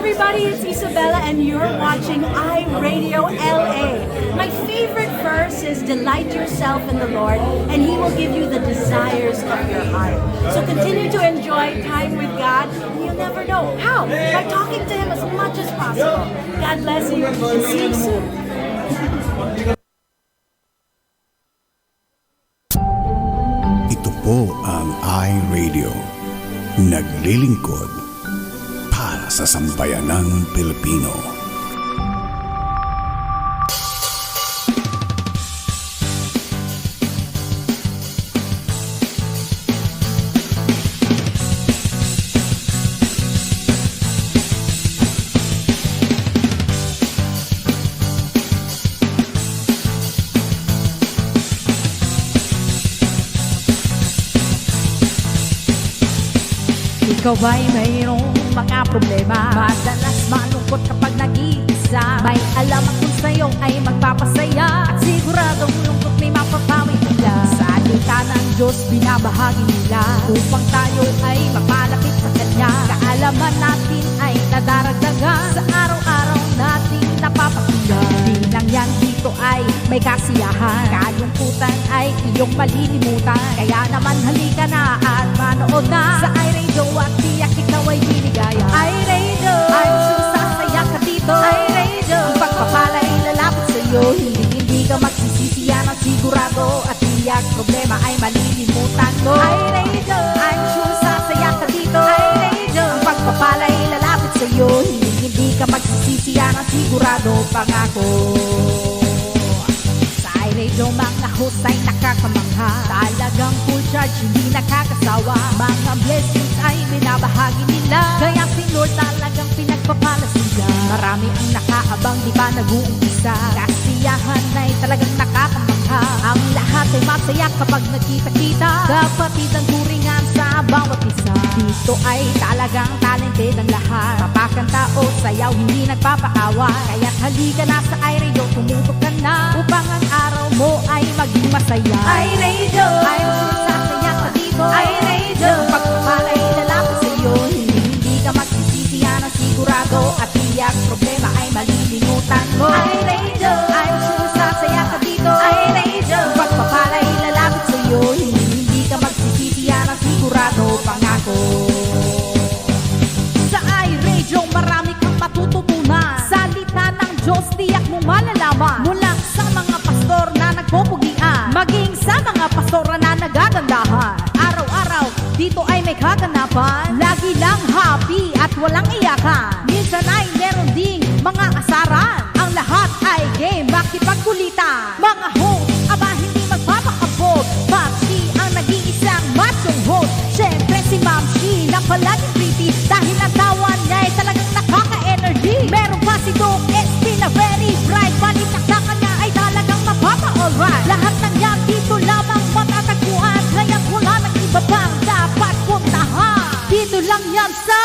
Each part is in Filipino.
everybody, it's Isabella and you're watching iRadio LA. My favorite verse is delight yourself in the Lord and He will give you the desires of your heart. So continue to enjoy time with God. You'll never know how, by talking to Him as much as possible. God bless you and see you soon. Ito po ang iRadio. Naglilingkod para sa sambayanang Pilipino. Ikaw ba'y mayroong mga problema? Madalas malungkot kapag nag-iisa. May alam kung sa'yo ay magpapasaya at siguradong lungkot may mapapawi nila. Sa alika ng Diyos binabahagi nila upang tayo ay mapalapit sa Kanya. Kaalaman natin ay nadaragdagan sa araw-araw nating napapakinggan. Di lang yan dito ay may kasiyahan, kalungkutan ay iyong malilimutan. Kaya naman halika na at manood na sa iRadio at tiyak ikaw ay binigaya. iRadio, I'm sure sasaya ka dito. iRadio, ang pagpapala'y lalapit sa'yo. Hindi ka magsisisi yan ang sigurado at tiyak problema ay malilimutan mo. iRadio, I'm sure sasaya ka dito. iRadio, ang pagpapala'y lalapit sa'yo. Hindi ka magsisisi yan ang sigurado, pangako. iRadio, mga host ay nakakamangha. Talagang full charge, hindi nakakasawa. Mga blessings ay binabahagi nila. Kaya si Lord talagang pinagpapala sila. Marami ang nakaabang, di ba nag-uumpisa? Kasiyahan ay talagang nakakamangha. Ang lahat ay masaya kapag nagkita-kita. Kapatid ang turingan sa bawat isa. Dito ay talagang talented ang lahat. Papakanta o sayaw, hindi nagpapaawa. Kaya't halika na sa iRadio, tumutok ka na upang ang araw mo ay maging masaya. iRadio, I'm sure sasaya ka dito. iRadio, ang pagpapala'y lalapit sa'yo. Hindi ka magsisisi yan ang sigurado at tiyak problema ay malilimutan mo. iRadio, I'm sure sasaya ka dito. iRadio, ang pagpapala'y lalapit sa'yo. Hindi ka magsisisi yan ang sigurado, pangako. Sa iRadio marami kang matututunan. Salita ng Diyos tiyak mo malalaman. Mula sa mga pastor na nagpupugian, maging sa mga pastora na nagagandahan. Araw-araw dito ay may kaganapan. Lagi lang happy at walang iyakan. Minsan ay meron ding mga asaran. Ang lahat ay game, makipagkulitan. Mga host, aba hindi magpapakabog. Ma'am Shi ang nag-iisang machong host. Siyempre si Ma'am Shi na palaging pretty. Dahil ang tawa niya ay talagang nakaka-energy. Meron pa si Doc SP na very bright. Balitaktakan niya ay talagang mapapa-alright. Lahat ng yan dito lamang matatagpuan. Kaya't wala nang iba pang dapat puntahan. Dito lang yan sa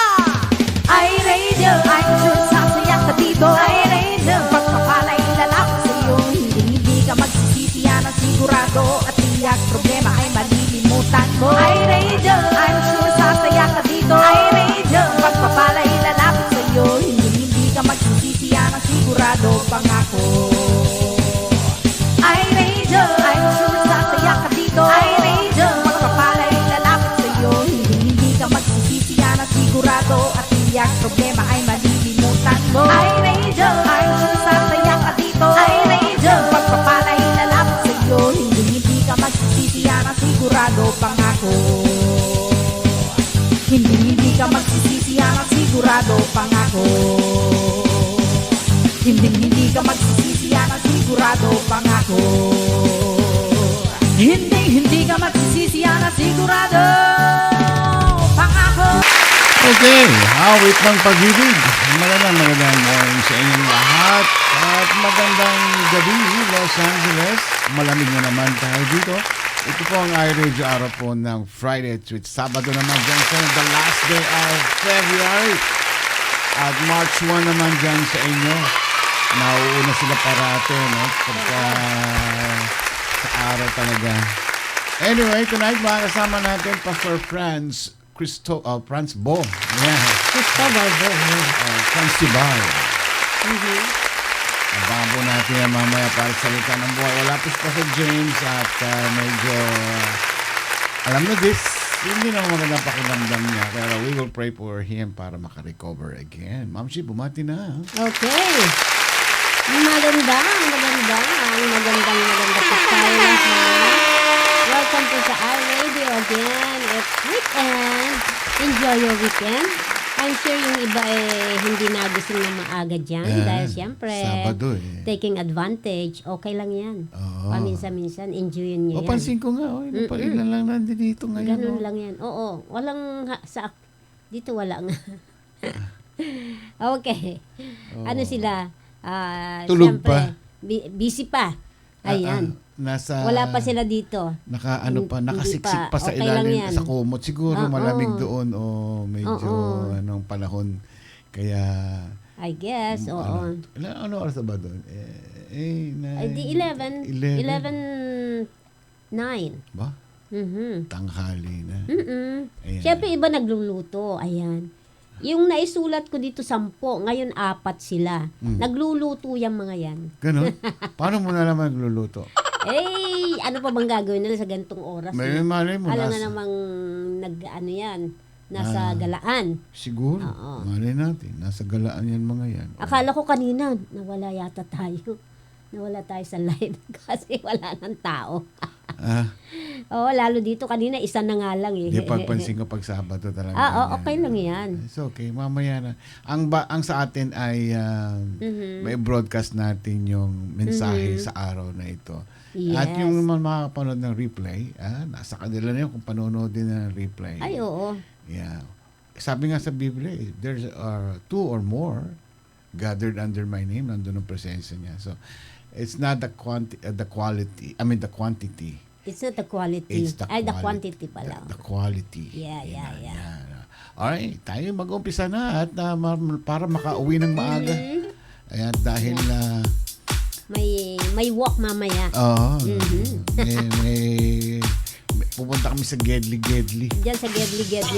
iRadio. I'm sure sasaya ka dito. iRadio, pagpapala'y lalapit sa'yo. Hindi ka magsisisi yan ang sigurado at tiyak problema ay malilimutan mo. iRadio, I'm sure sasaya ka dito. iRadio, pagpapala'y lalapit sa'yo. Hindi ka magsisisi yan ang sigurado, pangako. iRadio, I'm sure sasaya ka dito. iRadio, pagpapala'y lalapit sa'yo. Hindi ka magsisisi yan ang sigurado at tiyak problema ay malilimutan mo. iRadio, I'm sure sasaya ka dito. iRadio, pagpapala'y lalapit sa'yo. Hindi ka magsisisi yan ang sigurado, pangako. Hindi ka magsisisi yan ang sigurado, pangako. Hindi ka magsisisi yan ang sigurado, pangako. Hindi ka magsisisi yan ang sigurado, pangako. Okay, awit ng pag-ibig. Magandang morning sa inyong lahat. At magandang gabi, Los Angeles. Malamig na naman tayo dito. Ito po ang iRadio araw po ng Friday to Sabado naman dyan sa the last day of February. At March 1 naman dyan sa inyo. Nauuna sila parate, no? Pagka sa araw talaga. Anyway, tonight makakasama natin Pastor Franz Franz Bo. Yeah. Cristobal Bo. Franz Tibal. Abangan po natin yan mamaya para sa salita ng buhay. Wala po pa sa James at medyo, alam mo this, hindi na magandang pakiramdam niya. Pero we will pray for him para makarecover again. Ma'am Shi, bumati na. Okay. Magandang po tayo lahat. Welcome to sa iRadio again. It's weekend. Enjoy your weekend. I'm sure yung iba hindi nagising na maaga dyan. Dahil siyempre, Sabado taking advantage, okay lang yan. Oo. Paminsan-minsan, enjoyin nyo yan. Pansin ko nga, napailan lang nandito dito ngayon. Ganun lang yan. Oo. Walang, dito wala nga. Okay. Ano sila? Tulog siyempre, pa. Busy pa. Ayan. Wala pa sila dito. Nakasiksik pa sa Okay lang ilalim, yan. sa kumot. Siguro Oo. malamig doon o medyo Oo. anong panahon. Kaya, I guess, oo. ano oras na ba doon? Ay, di 11. 11:09. Ba? Mhm. Tanghali na. Ayan. Siyempre, iba nagluluto. Ayan. Yung naisulat ko dito 10, ngayon 4 sila. Nagluluto yung mga yan. Ganon? Paano mo na naman nagluluto? Ano pa bang gagawin nila sa gantong oras? May malay mo. Alam nga namang nasa galaan. Siguro. Oo. Malay natin. Nasa galaan yan mga yan. Akala ko kanina, nawala yata tayo. Nawala tayo sa live kasi wala ng tao. Oo, lalo dito kanina, isa na nga lang eh. Hindi, pagpansin ko pag Sabado talaga. Okay lang yan. It's okay, mamaya na. Ang sa atin ay may broadcast natin yung mensahe sa araw na ito. Yes. At yung naman makakapanood ng replay, nasa kanila na yun kung panonood din ng replay. Ay, oo. Yeah. Sabi nga sa Biblia, there's 2 or more gathered under my name, nandun ang presensya niya. So, it's not the quantity. It's not the quality. It's the the quality. quantity pala. The quality. Yeah. Alright, tayo mag-umpisa na at para makauwi ng maaga. Ayan, dahil may walk mamaya. may pupunta kami sa Gedli. Diyan sa Gedli lang.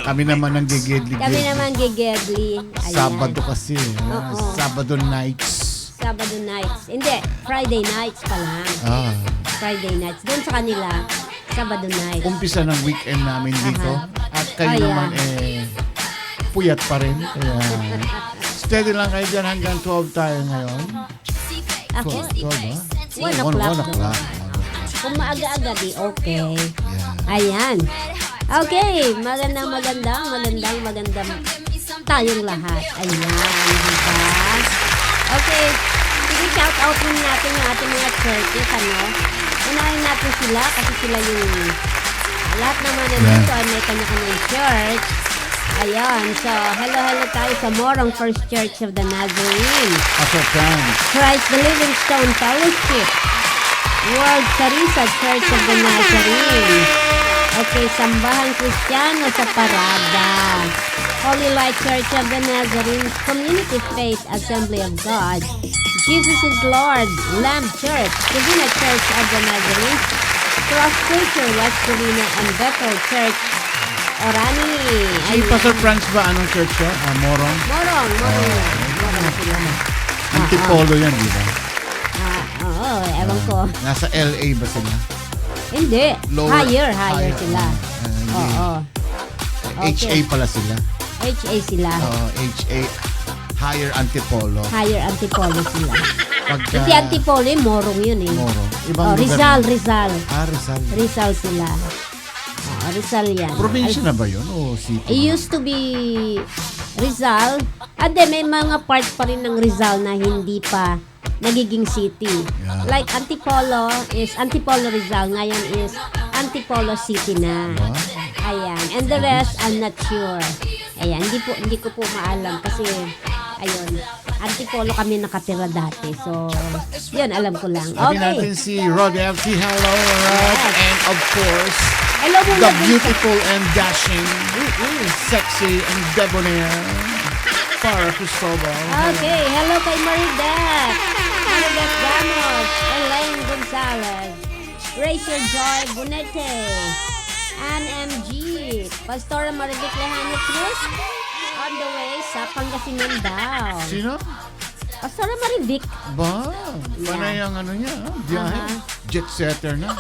Kami naman ang Gedli. Kami naman Gedli. Ayan. Sabado kasi. Oo. Sabado nights. Hindi, Friday nights pa lang. Friday nights. Doon sa kanila, Sabado nights. Umpisa ng weekend namin dito. At kayo naman puyat pa rin. Kaya steady lang kayo dyan hanggang 12 tayo ngayon. Ako, 12 ba? 1 o'clock. 1 o'clock. Kung maaga-aga di, okay. Yeah. Ayan. Okay, magandang tayong lahat. Ayan, diba? Okay, sige, shout out muna natin yung ating mga churches, Unahin natin sila kasi sila yung lahat naman na dito ay may kanya-kanyang church. Ayan, so hello tayo sa Morong First Church of the Nazarene. Christ the Living Stone Fellowship. World Carissa Church of the Nazarene. Okay, Sambahan Kristiyano sa Parada. Holy Light Church of the Nazarene, Community Faith Assembly of God, Jesus is Lord, Lamb Church, Divina Church of the Nazarene, Cross Culture West Covina, and Bethel Church, Orani. Si Pastor Franz ba? Anong church siya? Morong? Morong sila. Antipolo yan, di ba? Oo, ewan ko. Nasa LA ba sila? Hindi, higher higher. sila. Oo. HA pala sila. HA sila. HA, Higher Antipolo. Higher Antipolo sila. Pagka, Si Antipolo, Morong yun eh. Morong. Ibang Rizal. Rizal. Rizal sila. Rizal yan. Probinsya na ba yun? O city? It used to be Rizal. May mga part pa rin ng Rizal na hindi pa nagiging city. Yeah. Like Antipolo Rizal. Ngayon is Antipolo City na. Ayan. And the rest, I'm not sure. Ayan. Hindi ko po maalam kasi ayun. Antipolo kami nakatira dati. So, yun, alam ko lang. Sabi Okay. natin si Rod FT. Hello, Rod. Yes. And of course, Hello muna the dun sa- beautiful and dashing, sexy and debonair Farah Cristobal. Okay, hello kay Maridet Gamos, Elaine Gonzalez, Racer Joy Bonete, NMG. Pastora Marivic Lejano Cruz. On the way sa Pangasinan daw. Sino? Pastora Marivic. Ba? Panay ang ano niya, biyahe. Aha. Jet setter na.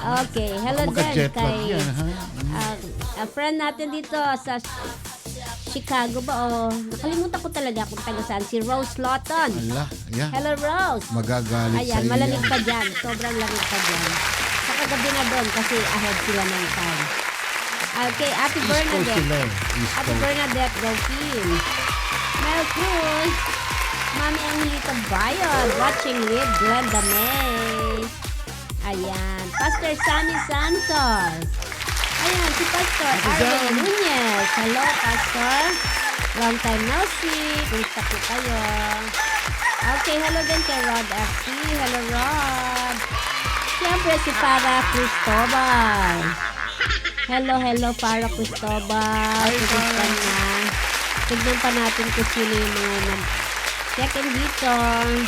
Okay, hello din Magka-jet lag kay yan, ha? a friend natin dito sa Chicago ba o nakalimutan ko talaga kung taga saan, si Rose Lawton. Ala, yan. Hello Rose. Magagalit sa Ayan, iyo. malamig pa dyan. Sobrang lamig pa dyan. Sa kagabi na doon kasi ahead sila ng time. Okay, Ate East Coast sila Bernadette. eh. East Ate Coast. Bernadette, go team. Mel Cruz. Mami Angelita Bayon, watching with Glenda May. Ayan. Pastor Sammy Santos. Ayan, si Pastor Arvin Nunez. Hello, Pastor. Long time no see. Kumusta po kayo? Okay, hello din kay Rod FC. Hello, Rod. Siyempre si Farah Cristobal. Hello, Farah Cristobal. Kumusta na? Tignan pa natin kung sino yung mga second dito.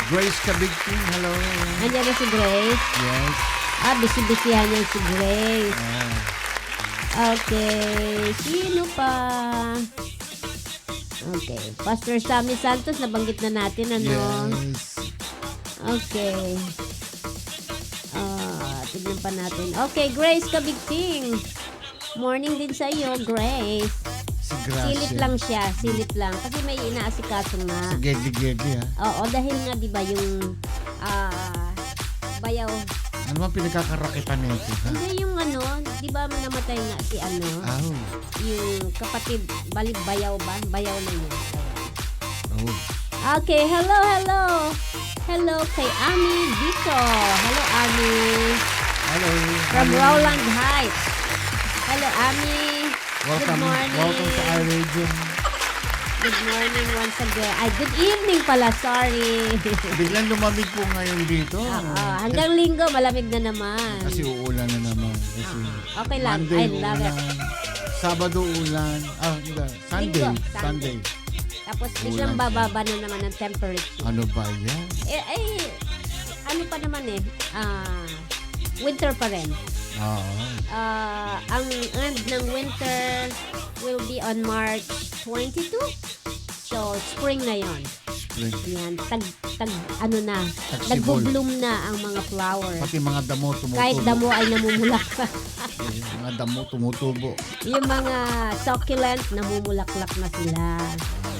Grace Kabigtin, hello. Andiyan na si Grace. Yes. Busy-busyhan niya si Grace. Ah, Okay. Sino pa? Okay. Pastor Sammy Santos, nabanggit na natin, ano? yes. Okay. Tignan pa natin. Okay, Grace Kabigting. Morning din sa iyo, Grace. Si Gracia. Silip lang siya, silip lang. Kasi may inaasikaso nga. Si Gedi, ha? Oo, dahil nga, di ba, yung bayaw. Ano ba pinagkakarakitan nito, ha? Hindi yung ano, di ba namatay nga si ano? Oh. Yung kapatid, balik bayaw ba? Bayaw na niya. Oh. Okay, hello. Hello kay Ami Vito. Hello, Ami. Hello. From Hello. Rowland Heights. Hello, Ami. Good morning. Welcome to iRadio. Good morning once again. Ay, good evening pala. Sorry. Biglang lumamig po ngayon dito. Hanggang linggo, malamig na naman. Kasi uulan na naman. Kasi Okay lang. Monday, I love it. ulan. Sabado ulan. Hindi. Sunday. Linggo, Sunday. Tapos biglang Ulan. bababa na naman ang temperature. Ano ba yan? Ano pa naman winter pa rin. Oo. Ang end ng winter will be on March 22. So, spring na yon. Spring. Yan, Tagsibol. nagbo-bloom na ang mga flowers. Pati mga damo tumutubo. Kahit damo ay namumulak. Mga damo tumutubo. Yung mga succulent, namumulaklak na sila.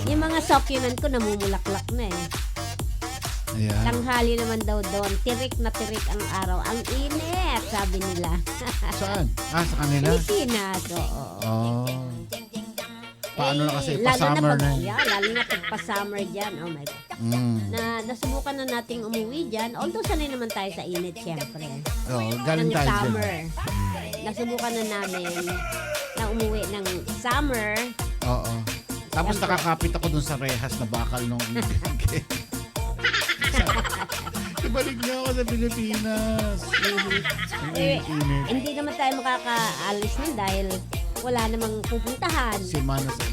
Yung mga succulent ko, namumulaklak na eh. Ayan. Tanghali naman daw doon. Tirik na tirik ang araw. Ang init, sabi nila. Saan? Sa kanila? Pilipinas, oo. Oh. Paano na kasi? Lalo Pa-summer na. lalo na pag pa-summer dyan. Oh my God. Nasubukan na nating umuwi dyan. Although sanay naman tayo sa init, syempre. Oh, galing Ng tayo dyan. summer. Nasubukan na namin na umuwi ng summer. Oo. Tapos nakakapit ako dun sa rehas na bakal nung ibalik niyo ako sa Pilipinas. Ang init. Hindi naman tayo makakaalis nun dahil wala namang pupuntahan.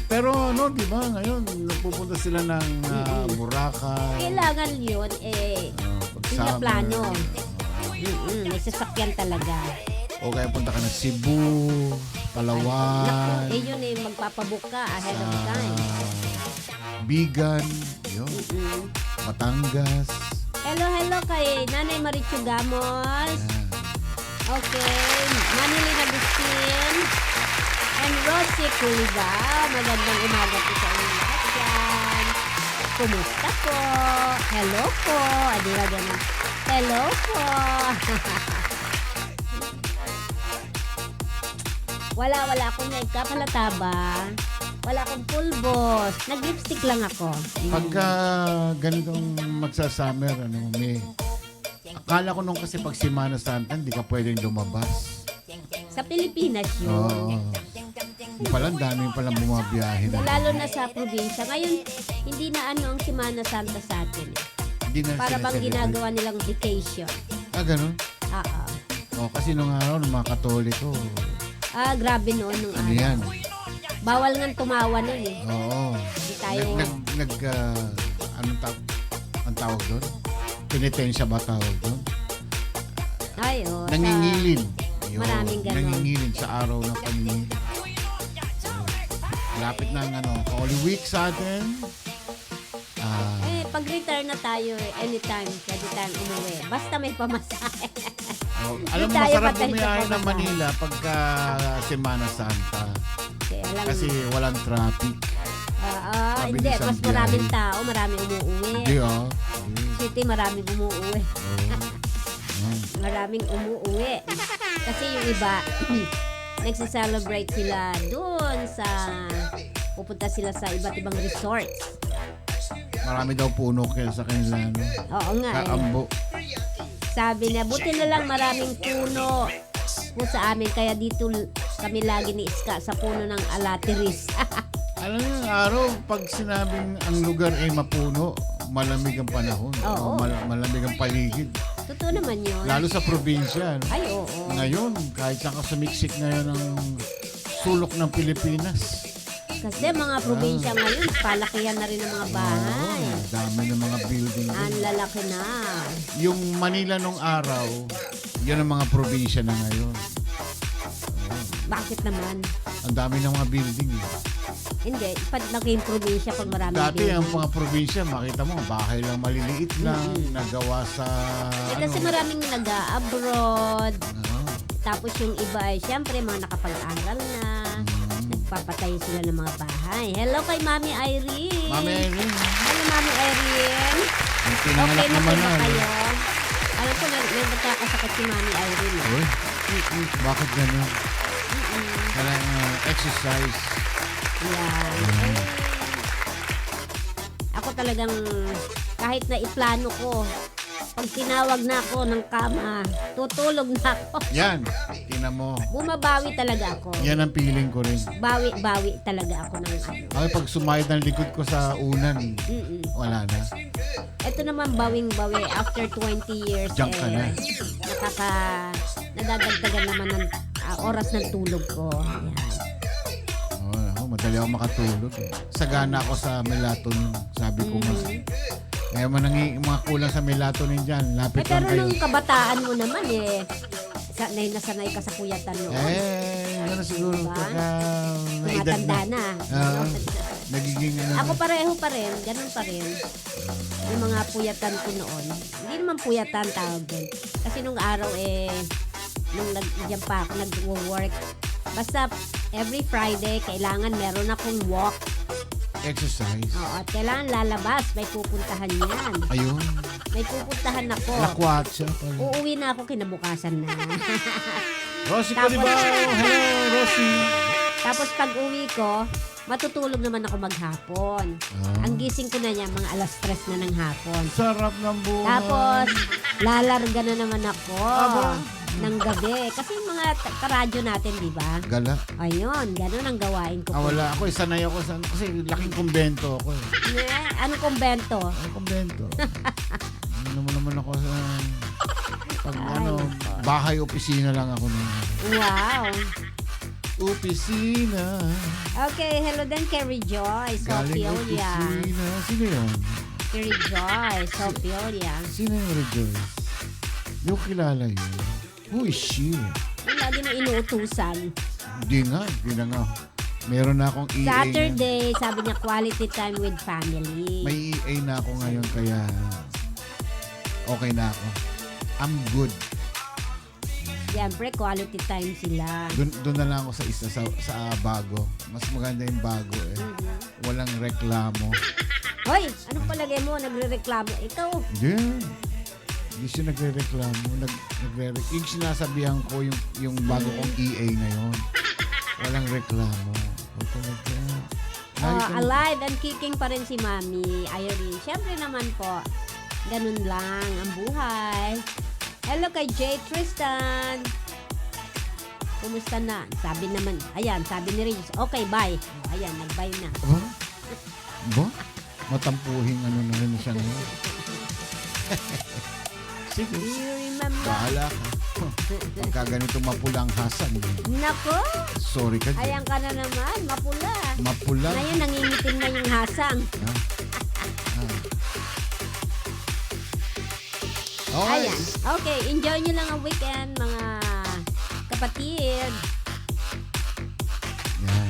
Pero ano, di ba, ngayon, nagpupunta sila ng Boracay. Kailangan yun, pinaplano. May sasakyan talaga. O kaya punta ka ng Cebu, Palawan, Naku, yun magpapabook ka ahead of time. Bigan, yun, Batangas. Hello kay Nanay Marichu Gamos. Ayan. Okay, Manilyn Agustin. And Rosie Culibao. Magandang umaga po sa inyo lahat dyan. Kumusta po? Hello po. Adira ganun. Hello po. Wala akong nagkapalata ba? Wala akong pulbos. Nag-lipstick lang ako. Pagka ganitong magsa-summer, akala ko nung kasi pag Semana Santa, hindi ka pwedeng lumabas. Sa Pilipinas yun. Oo. Yung pala, dami palang bumabiyahe na. Lalo na sa probinsya. Ngayon, hindi na ang Semana Santa sa atin. Hindi na Para bang sineselebrate. ginagawa nilang vacation. Ganun? Oo. Kasi nung araw, ng mga Katoliko, Grabe noon nung ano araw. yan? Bawal nga tumawa nun eh. Oo. Hindi tayo... Anong tawag doon? Penitensya ba tawag doon? Ay, oh. Nangingilin. Yun, Maraming ganon. nangingilin sa araw ng pamimili. Lapit na ang Holy Week sa atin. Pag-return na tayo, anytime, pwede tayong umuwi. Basta may pamasahe. Alam mo, tayo masarap patay sa bumiyahe ng pamasahe. Manila pagka Semana Santa. Kasi walang traffic. Hindi, mabilis ang mas maraming tao, maraming umuwi. Hindi City, maraming umuwi. Maraming umuwi. Kasi yung iba, nagsiselebrate sila doon sa, pupunta sila sa iba't ibang resorts. Marami daw puno kaya sa kanila. No? Oo nga Kaambo. Sabi na, buti na lang maraming puno po sa amin. Kaya dito kami lagi ni Iska sa puno ng Alateris. Alam niyo, araw, pag sinabing ang lugar ay mapuno, malamig ang panahon. Oo. Malamig ang paligid. Totoo naman yun. Lalo sa probinsya. No? Ay, oo. Ngayon, kahit saan ka sumiksik ngayon ng sulok ng Pilipinas. Kasi mga probinsya ngayon, palakihan na rin ng mga bahay. Oo, dami ng mga building. Ang lalaki na. Yung Manila nung araw, yun ang mga probinsya na ngayon. Bakit naman? Ang dami ng mga building. Hindi, naging probinsya pag maraming Dati ang building. mga probinsya, makita mo, bahay lang maliliit lang, nagawa sa... Kasi maraming nag-abroad. ano, Tapos yung iba ay syempre mga nakapag-aral na. Nagpapatayo sila ng mga bahay. Hello kay Mami Irene. Mami Irene, Hello Mami Irene. yung Okay pinanganak na naman po ba na. kayo? Alam ko may magkakasakit si Mami Irene. Uy, bakit gano'n? Kailangan exercise. Yan. Ako talagang kahit na iplano ko, pag tinawag na ako ng kama, tutulog na ako. Yan, tingnan mo. Bumabawi talaga ako. Yan ang feeling ko rin. Bawi talaga ako ng ano. Ay, pag sumayad ng likod ko sa unan, wala na. Ito naman bawing-bawi after 20 years Diyan ka na. nadadagdagan naman ng oras ng tulog ko. Yan. Madali ako makatulog. Sagana ako sa melatonin. Sabi ko nga. Kaya mga kulang sa melatonin dyan. Lapit lang Pero kayo. nung kabataan mo naman sanay na sanay ka sa puyatan noon. Gano'n siguro. Diba? Pagka naedad Tumatanda na. na. Nagiging ano. Ako pareho pa rin, ganun pa rin. Yung mga puyatan ko noon. Hindi naman puyatan tawag din. Kasi nung araw nung diyan pa ako nag-work. Basta every Friday kailangan meron akong walk. Exercise. Oo, at kailangan lalabas. May pupuntahan yan. Ayun. May pupuntahan ako. Lakwatsa pala. Uuwi na ako kinabukasan na. Rosie Tapos- Colibao. Hello, Rosie. Tapos pag uwi ko, matutulog naman ako maghapon. Ang gising ko na niya, mga 3:00 na ng hapon. Sarap ng buhay. Tapos, lalarga na naman ako Aba. ng gabi. Kasi yung mga karadyo natin, di ba? Gala. Ayun, ganun ang gawain ko. Wala ako. Sanay ako sa... Kasi laking kumbento ako eh. Anong kumbento? Kumbento. Ano naman ako sa... Pag bahay-opisina lang ako nun. Wow. Opisina. Okay, hello din kay Rejoice, Galing Sopiolia. opisina. Sino yun? Kay Rejoice, Sopiolia. Sino yung Rejoice? Hindi ko kilala yun. Who is she? Yung lagi na inuutusan. Hindi na nga. Meron na akong EA Saturday, sabi niya, quality time with family. May EA na ako ngayon kaya okay na ako. I'm good. Siyempre, quality time sila. Doon na lang ako sa isa, sa bago. Mas maganda yung bago eh. Walang reklamo. Hoy, anong palagay mo? Nagre-reklamo. Ikaw, Hindi siya nagre-reklamo. Yung sinasabihan ko, yung bago kong EA ngayon. Walang reklamo. O talaga. alive and kicking pa rin si Mami Irene. Siyempre naman po, ganun lang ang buhay. Hello kay Jay Tristan. Kumusta na? Sabi naman, ayan, sabi ni Regis, okay, bye. Ayan, nag-bye na. Ba? Matampuhing ano na rin siya ngayon. Sige. Do you remember? Bahala ka. Pagka ganito mapulang hasan. Nako, Sorry ka dyan. ayan ka na naman, mapula. Mapula. Ngayon, nangingitim na yung hasang. Okay. Ayan. Okay, enjoy nyo lang ang weekend, mga kapatid. Yan.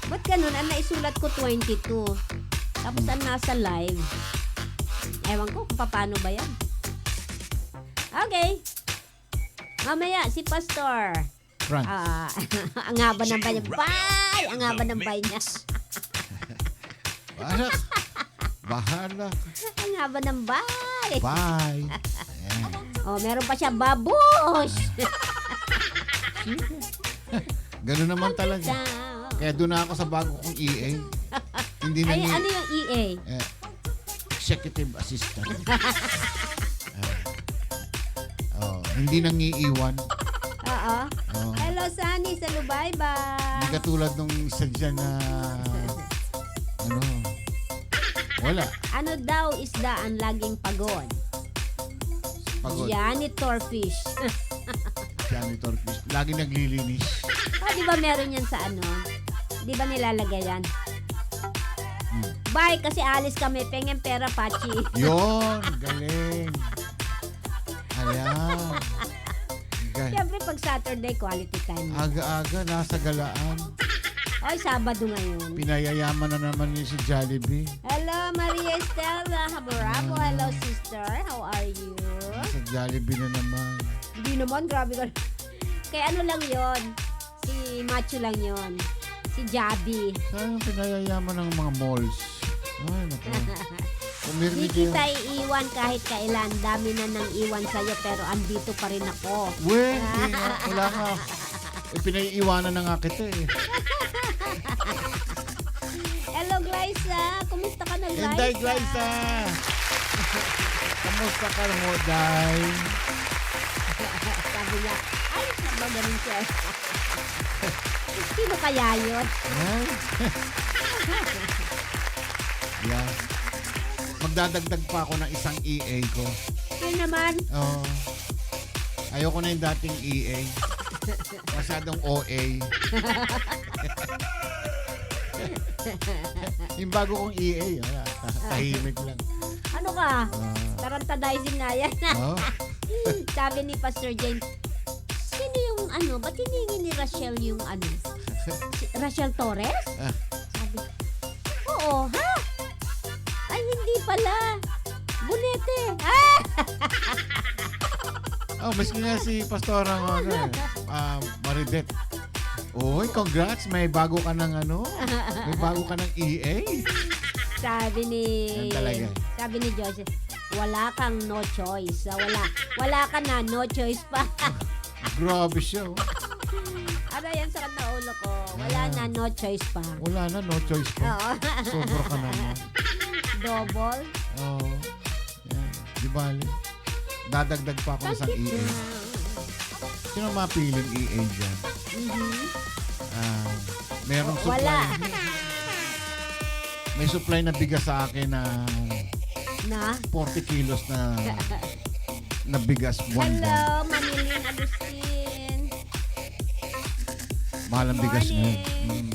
Ba't ganun? Ang naisulat ko 22. Tapos ang nasa live. Ewan ko kung paano ba yan. Okay. Mamaya, si Pastor. Franz. Ang haba ng bay niya. Bye! Ang haba ng bay niya. Bahala. Bahala. Ang haba ng bay. Bye. Ayan. Oh, meron pa siya babush. Ganun naman talaga. Kaya doon na ako sa bago kong EA. Hindi na Ay, ano yung EA? Executive Assistant. Hindi nang iiwan. Oo. Oh. Hello, Sunny. Sa Hindi Lubayba. katulad nung isa dyan na ano, wala. Ano daw isda ang laging pagod? Pagod. Janitor fish. Janitor fish. Lagi naglilinis. Di ba meron yan sa ano? Di ba nilalagay yan? Bye, kasi alis kami. Pengen pera, Pachi. Yon, galing. Ayan. Siyempre, pag Saturday, quality time. Aga-aga, nasa galaan. Oy, Sabado ngayon. Pinayayaman na naman niya si Jollibee. Hello, Maria Estela Habarabo. Hello, sister. How are you? Sa Jollibee na naman. Hindi naman, grabe ka. Kaya ano lang yon? Si Macho lang yon. Si Jabi. Saan pinayayaman ng mga malls? Ay, naku. Hindi Pumirmi kita kayo. iiwan kahit kailan. Dami na nang iwan sa'yo pero andito pa rin ako. We, wala nga. Pinaiiwanan na nga kita eh. Hello, Glyza. Kumusta ka na, Glyza? Inday Glyza! Kamusta ka mo, Day? Sabi niya, ay, ba ganun siya? Sino kaya yun? Yan. Yan. Magdadagdag pa ako ng isang EA ko. Yun naman. Oo. Ayoko na yung dating EA. Masyadong OA. Yung bago kong EA, tahimik lang. Ano ka? Tarantadizing nga yan. Oh. Sabi ni Pastor James, sino yung ano? Ba't hiningi ni Rachel yung ano? Si Rachel Torres? Sabi, oo, ha? Ay, hindi pala. Bunete. Ah! Oh, maski nga si Pastorang Maridet. Uy, congrats. May bago ka ng ano? May bago ka ng EA. Sabi ni... Yan talaga. Sabi ni Joseph, wala kang no choice. Wala ka na, no choice pa. Grabe siya. Oh. Ano yan sa kanta ulo ko? Wala na, no choice pa. Wala na, no choice pa. Oo. Sobra ka naman. Double. Oo. Yan. Di ba? Dadagdag pa ako ng isang EA. Sino mapiling EA dyan? Merong supply. Wala. May supply na bigas sa akin na Na? 40 kilos na bigas buwan-buwan. Hello, Manilin Agustin. Mahal ang bigas Morning. ngayon.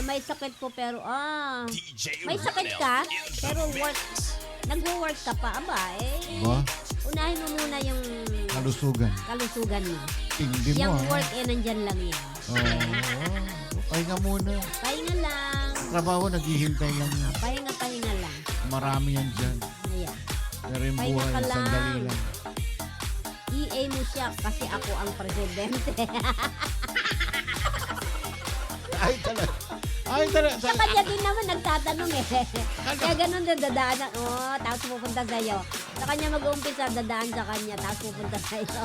May sakit po pero may sakit ka pero nagwo-work ka pa aba Ba? unahin mo muna yung Kalusugan. kalusugan mo. Tindi mo Yung ah. work nandyan lang yan. Pahinga muna. Pahinga lang. Trabaho, naghihintay lang. Pahinga lang. Marami yan dyan. Ayan. Pero yung Pahinga buhay, ka lang. sandali lang. EA mo siya kasi ako ang presidente. Ay, talaga. Ay, talaga. Sa kanya din naman nagtatanong eh. Kaya ganun din dadaan. Tapos pupunta sa'yo. Sa kanya mag-uumpisa, dadaan sa kanya. Tapos pupunta sa'yo.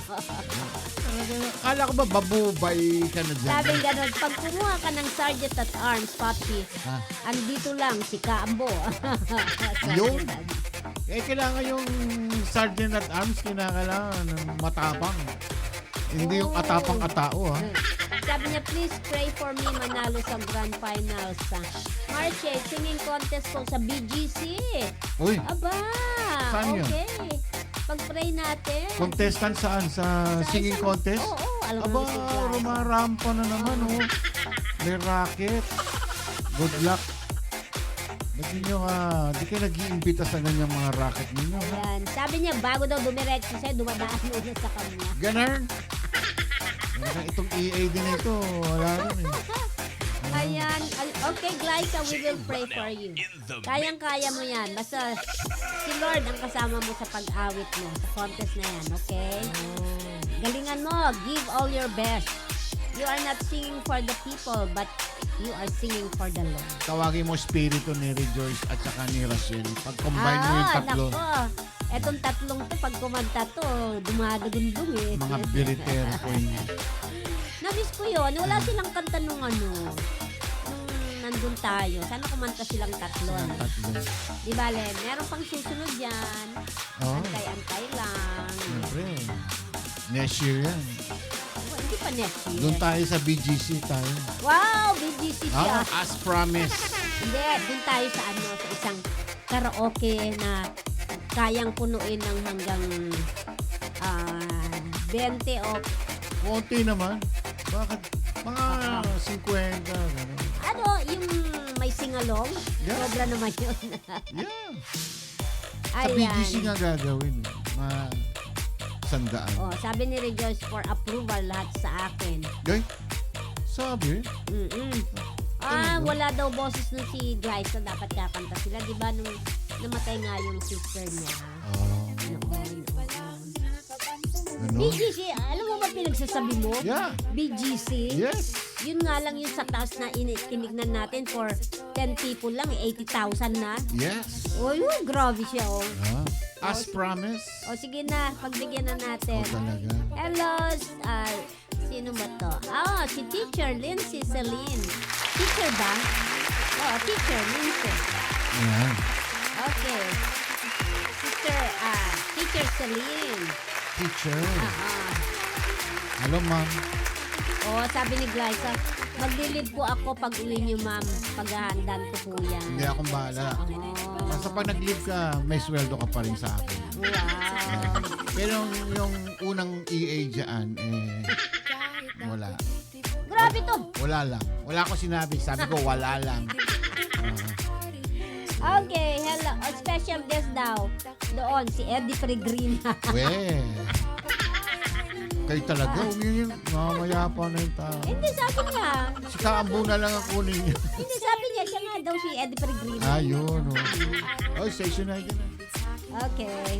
Kala ko ba babubay ka na dyan? Sabi ganun, pag kumuha ka ng Sergeant at Arms, Papi, Ha? andito lang si Kambo. Yun. Kailangan yung Sergeant at Arms, kinakailangan ng matapang. Hindi yung atapang-atao, ha? Sabi niya, please pray for me manalo sa Grand Finals. Marche, singing contest ko sa BGC. Uy, Aba, Saan yun? okay. Pag-pray natin. contestant saan? Sa singing isang- contest? Oo, alam Aba, mo si Clara. rumarampa na naman, oh. May racket. Good luck. Ba't ninyo di kayo nag-iimbita sa ganyang mga racket ninyo, ha? Ayan. Sabi niya, bago daw dumiretso sa'yo, dumadaan muna sa kanya. Ganun. Itong EA din ito, wala rin eh. Ayan. Okay, Glyza, we will pray for you. Kayang-kaya mo yan. Basta si Lord ang kasama mo sa pag-awit mo, sa contest na yan, okay? Galingan mo. Give all your best. You are not singing for the people, but you are singing for the Lord. Tawagin mo spirito ni Rejoice at saka ni Rachel. Pag-combine mo yung tatlo. Nako. Etong tatlong to, pag kumanta to, dumadagundong eh. Mga bilitero ko yun. Na-miss ko yun. Wala silang kanta nung nung nandun tayo. Sana kumanta silang tatlo. Tatlo. Di ba, Len? Meron pang susunod yan. Oh. Antay-antay lang. Siyempre. Next year yan. Oh, hindi pa next year. Doon tayo sa BGC tayo. Wow! BGC siya. As promised. Hindi, doon tayo sa sa isang karaoke na kayang punuin ng hanggang 20 o Konti naman. Bakit? Mga 50. Gano'n. ano, yung may singalong. Yeah. Sobra naman yun. Yeah. Sa Ayan. BGC nga gagawin. Mga 100. Oh, sabi ni Rejoice for approval lahat sa akin. Gay? Sabi? Wala daw boses nun si Glyza, dapat kakanta sila. Di ba nung namatay nga yung sister niya? Oh. Noon. Ano? BGC, alam mo ba pinagsasabi mo? Yeah. BGC? Yes. Yun nga lang yung sa taas na tinignan natin for 10 people lang, 80,000 na. Yes. Oh, yun, grabe siya, oh. As promised. O sige na, pagbigyan na natin. Talaga. Hello, sino ba to? Si Teacher Lindsay Celine. Teacher ba? Teacher Lindsay. Yeah. Okay. Teacher Celine. Teacher. Hello, ma'am. Sabi ni Glyza, maglilib po ako pag uwi niyo, ma'am. Paghahandaan ko po yan. Hindi akong bahala. Basta pag nag-leave ka, may sweldo ka pa rin sa akin. Wow. Pero yung unang EA dyan, wala. Grabe to. Wala lang. Wala ko sinabi. Sabi ko, wala lang. Okay, hello. Special guest daw. Doon, si Eddie Peregrina. Kayo talaga, mamaya pa na yung tao. Hindi, sabi niya. Si Kaambo na lang ang kunin niya. Hindi, sabi niya. Siya nga daw si Eddie Peregrina. Ayun. Station na yun. Okay.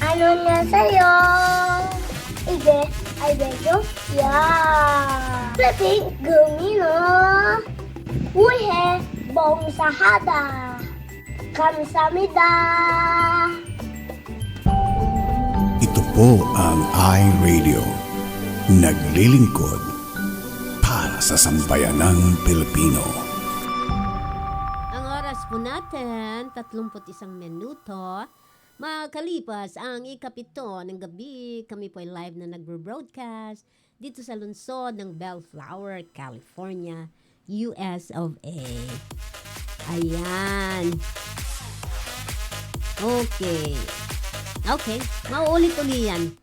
Ano na sa'yo? Ige, ay bello? Yeah! Flipping gumino! Uhe, bong sahada! Kamsamida! Ito po ang iRadio. Naglilingkod para sa sambayanang Pilipino. Ang oras po natin, 31 minuto. Makalipas ang ikapito ng gabi, kami po ay live na nagbo-broadcast dito sa lungsod ng Bellflower, California, US of A. Ayan. Okay. Mauulit-uli yan.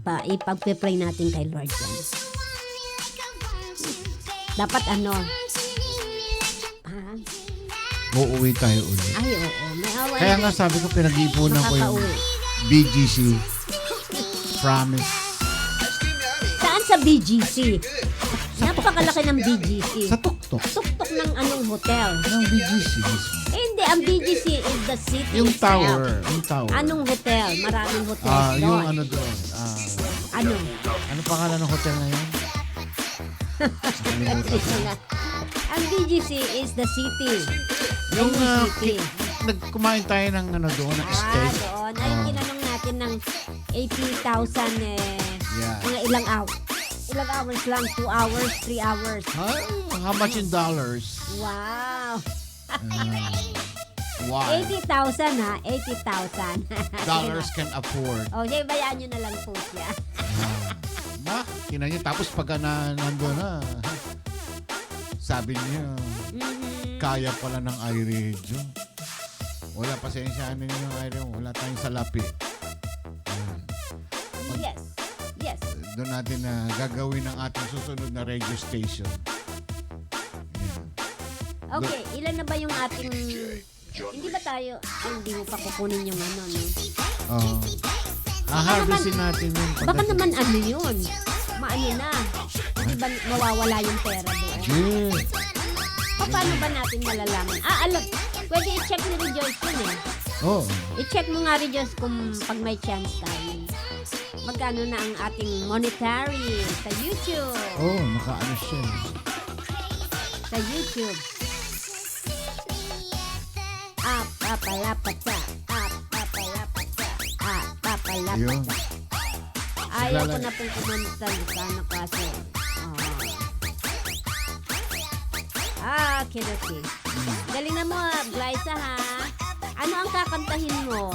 Ipagpe-pray natin kay Lord yan. Dapat Uuwi tayo ulit. Ay, oo. May awa Kaya na- nga sabi ko, pinag-ipunan ko yung Makakauwi. BGC. Promise. Saan sa BGC? Napakalaki ng BGC. Sa tuktok. Tuktok ng anong hotel? Ng BGC mismo. Hindi, ang BGC is the city Yung itself. tower. Yung tower. Anong hotel? Maraming hotels doon. Yung ano doon. Ano? Ano pangalan ng hotel na yun? Nakalimutan ko. Ang BGC is the city. Yung city. nagkumain tayo ng ano doon, ng steak. Doon. Ay, tinanong natin ng 80,000 Yeah. mga ilang hours. Ilang hours lang? 2 hours? 3 hours? How much in dollars? Wow! Why? 80,000 ha? 80,000. Dollars can afford. Okay, bayaan nyo na lang po siya. Tinan niyo. Tapos pagka nandun na, sabi niya, kaya pala ng iRadio. Wala, pasensyahan ninyo yung iRadio. Wala tayong salapi. Yes. Doon natin na gagawin ang ating susunod na radio station. Okay, ilan na ba yung ating Hindi ba tayo, hindi mo pa kukunin yung ano, no? Oo. Harvestin natin yun. Baka naman ano yun? Maano na. Hindi ba mawawala yung pera doon? Yeah. Paano ba natin malalaman? Alam. Pwede i-check ni Rejoice yun eh. Oo. I-check mo nga Rejoice kung pag may chance tayo. Magkano na ang ating monetary sa YouTube? Oo, nakaano siya. Sa YouTube. Papalapata. Ayun. Ayaw ko na pong kumanta sana kasi. Okay. Galing na mo, Glyza, ha? Ano ang kakantahin mo?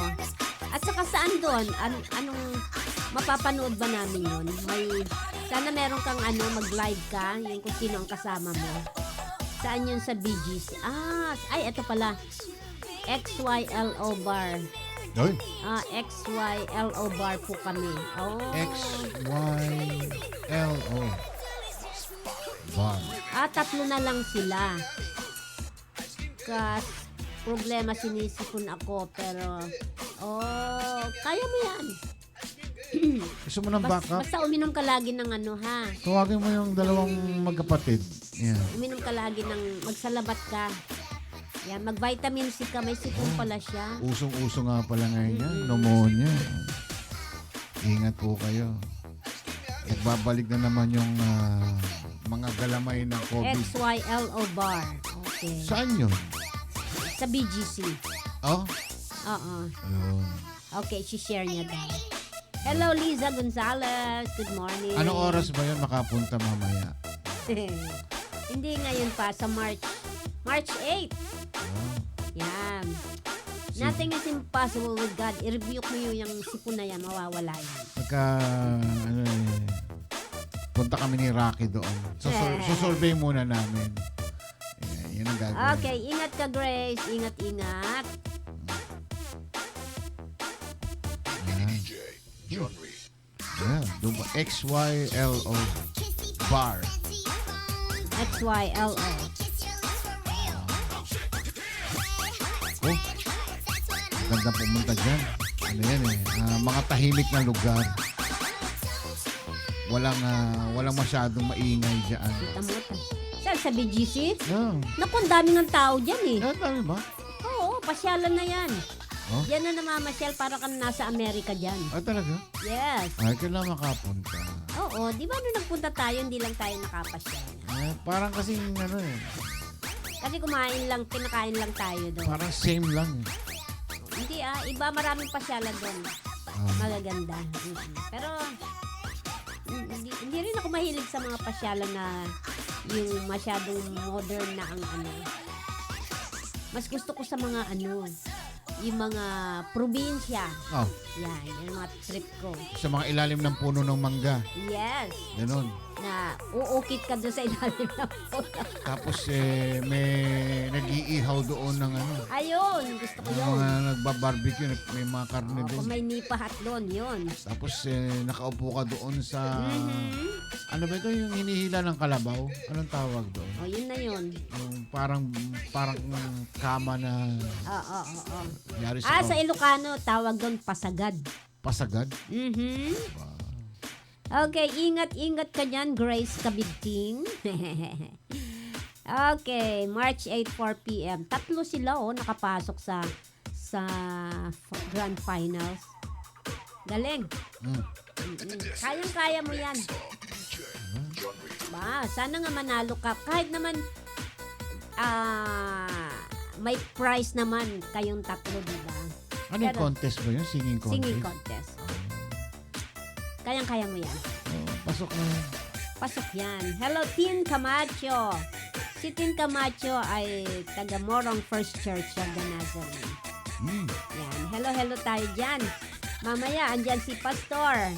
At saka saan doon? Anong mapapanood ba namin yun? Sana meron kang mag-live ka, yung kung sino ang kasama mo. Saan yun sa BGC? Ay, ito pala. XYLO Bar. Doon. XYLO Bar po kami. Oh. XYLO Bar. Tatlo na lang sila. Problema sinisipon ako, pero kaya mo yan. Gusto mo ng backup? Basta uminom ka lagi ng ha. Tawagin mo yung dalawang magkapatid. Yan. Uminom ka lagi magsalabat ka. Yan, mag-vitamin C ka, may sipon pala siya. Usong-uso nga pala ngayon yan. Pneumonia. Ingat po kayo. Nagbabalik na naman yung mga galamay ng COVID. XYLO Bar. Okay. Saan yun? Sa BGC. Oh? Oo. Ayun. Okay, share niya daw. Hello, Liza Gonzalez. Good morning. Anong oras ba yun makapunta mamaya? Hindi ngayon pa, sa March 8. Yan. Nothing is impossible with God. I-rebuke mo yung sipon na yan, mawawala yan. Pagka, punta kami ni Rocky doon. Susurvey muna namin. Yan ang gagawin. Okay, ingat ka, Grace. Ingat. Yan. XYLO Bar. XYLO. Oh, ganda pumunta dyan. Ano yan mga tahimik na lugar. Walang masyadong maingay dyan. Kita mo ito. Saan? Sa BGC? Yeah. Naku, ang dami ng tao dyan eh. Dami ba? Oo, pasyalan na yan. Oh? Yan na namamasyal para kang nasa Amerika dyan. Talaga? Yes. Ay, kailangan makapunta. Oo, di ba nung nagpunta tayo, hindi lang tayo nakapasyal. Parang kasing Kasi pinakain lang tayo doon. parang same lang. Hindi iba maraming pasyalan doon. Magaganda. Pero, hindi rin ako mahilig sa mga pasyalan na yung masyadong modern na ang Mas gusto ko sa mga yung mga probinsya. Oh, Yan, yung mga trip ko. sa mga ilalim ng puno ng mangga. Yes. Ganon. Na uukit ka doon sa ilalim ng puno. Tapos may nag-iihaw doon ng Ayun, gusto ko yung yun. mga nagbabarbecue, may mga karne Kung doon. may nipahat doon, yun. Tapos nakaupo ka doon sa ano ba ito yung hinihila ng kalabaw? Anong tawag doon? O, yun na yun. Yung parang kama na Oo. yari sa Sa Ilocano, tawag doon pasagad. pasagad. Okay, ingat ka dyan, Grace Kabigting. Okay, March 8, 4 p.m. Tatlo sila nakapasok sa Grand Finals. Galing. Kayang-kaya mo yan. Sana nga manalo ka. Kahit naman may prize naman kayong tatlo, diba? Ano yung contest ba yun? Singing contest? Singing contest. Kayang-kaya mo yan. Pasok na yun. Pasok yan. Hello, Tin Camacho. Si Tin Camacho ay taga Morong First Church of the Nazarene. Yan. Hello tayo dyan. Mamaya, andyan si Pastor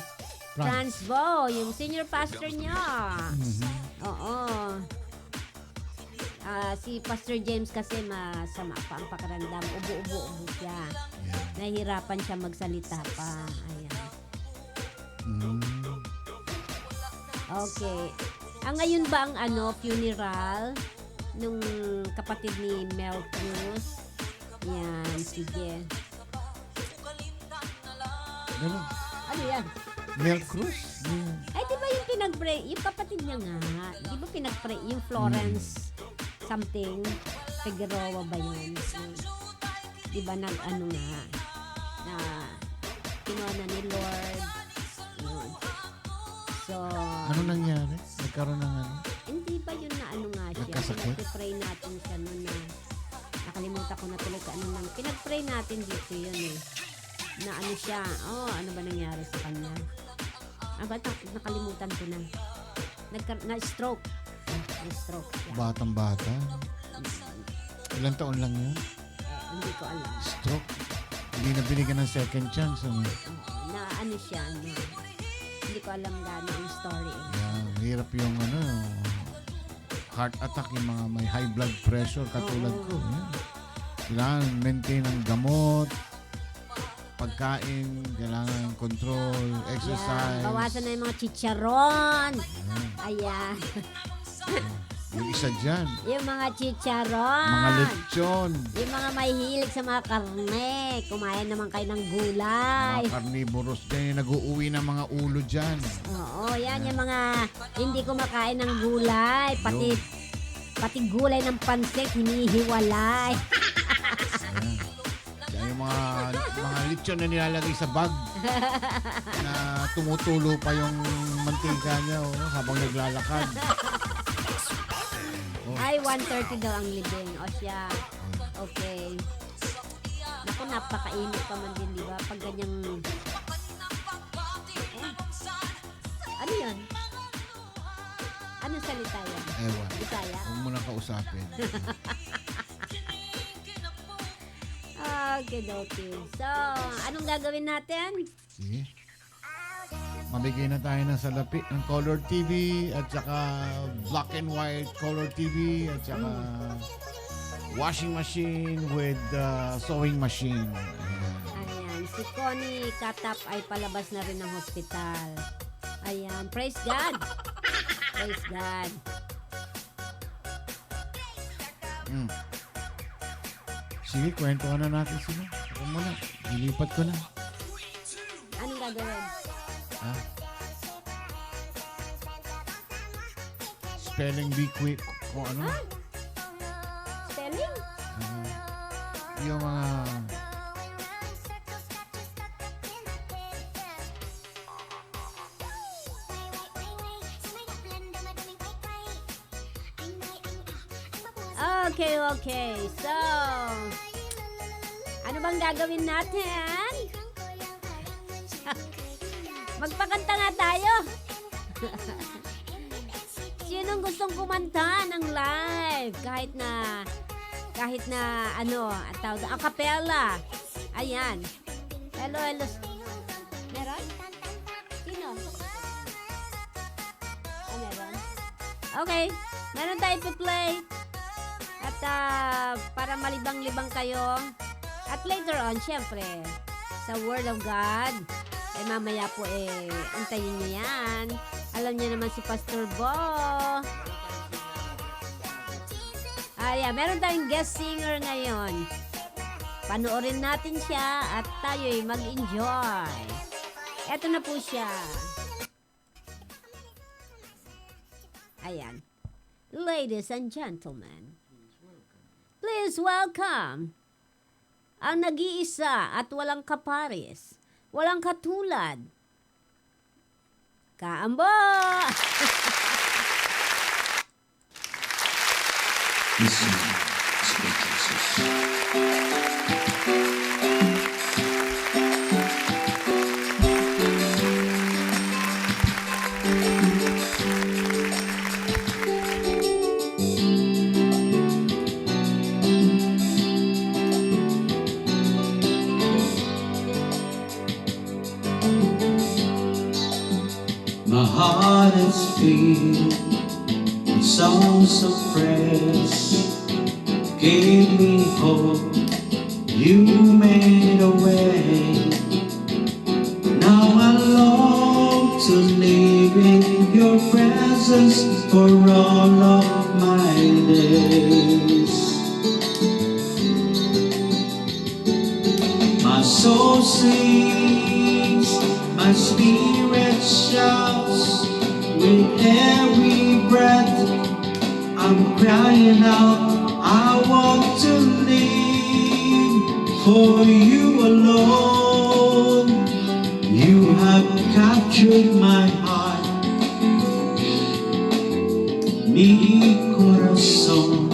Transbo, yung senior pastor niya. Oo. Si Pastor James kasi masama pa ang pakiramdam. Ubo siya. Nahihirapan siya magsalita pa. Ayan. Okay. Ngayon ba ang funeral nung kapatid ni Mel Cruz? Yan, sige. Ganun. Ano yan? Mel Cruz. Ay, di ba yung pinag-pray, yung kapatid niya nga, di ba pinag-pray, yung Florence something, Figueroa ba yun? Di ba nag-ano nga, na kinuha na ni Lord. Yun. So, Ano nangyari? Nagkaroon ng ano? hindi ba yun na ano nga siya? Nagkasakit? Pinag-pray natin siya noon na, nakalimutan ko na tuloy ka ano nang, pinag-pray natin dito yun eh. Na ano siya, ano ba nangyari sa kanya? Ba't nakalimutan ko na? Na-stroke. Na-stroke siya. Batang-bata. Ilang taon lang yun? Hindi ko alam. Stroke. Hindi na binigyan ng second chance. Na ano siya, hindi ko alam gano'n ang story. Yeah, hirap yung heart attack, yung mga may high blood pressure katulad ko. Yeah. Kailangan maintain ang gamot, pagkain, kailangan control, exercise. Yan, bawasan na yung mga chicharon. Ayan. Yung isa dyan, Yung mga chicharon. mga lechon, Yung mga may hilig sa mga karne. Kumain naman kayo ng gulay. mga carnivorous dyan, yung nag-uuwi ng mga ulo dyan. Oo, yan yung mga hindi kumakain ng gulay. Pati gulay ng pansit, hinihiwalay. Ayan. Yan yung mga lechon na nilalagay sa bag na tumutulo pa yung mantika niya habang naglalakad. Ay, 1:30 daw ang libing. O siya. Okay. Naku, napakainit pa man din, di ba? Pag ganyang... Ano yan? Anong salita yan? Ewan. Bisaya? Huwag mo nang kausapin. Okay. So, anong gagawin natin? Sige. Mabigay na tayo ng salapi ng Color TV at saka black and white Color TV at saka washing machine with sewing machine. Ayan. Ayan. Si Connie Katap ay palabas na rin ng hospital. Ayan. Praise God. Praise God. Sige, kwento ka na natin sila. Ako muna. Ilipat ko na. Anong gagawin? Ha? Spelling bee quick. O ano? Spelling? Yung mga... Okay. So, ano bang gagawin natin? Magpakanta nga tayo. Sinong gustong kumanta ng live? Kahit na ano, ang tawag doon, a cappella. Ayan. Hello. Meron? Sino? Meron? Okay. Meron tayo play. At para malibang-libang kayo. At later on, syempre, sa Word of God, mamaya po antayin niyo yan. Alam niyo naman si Pastor Bo. Meron tayong guest singer ngayon. Panoorin natin siya at tayo'y mag-enjoy. Eto na po siya. Ayan. Ladies and gentlemen, please welcome ang nag-iisa at walang kapares, walang katulad, Kaambo! Listen, speak Jesus. My heart is filled with songs of praise. Give me hope, you made a way. Now I long to live in your presence for all of my days. soul sings, my spirit shouts, with every breath I'm crying out, I want to live for you alone. You have captured my heart, mi corazón.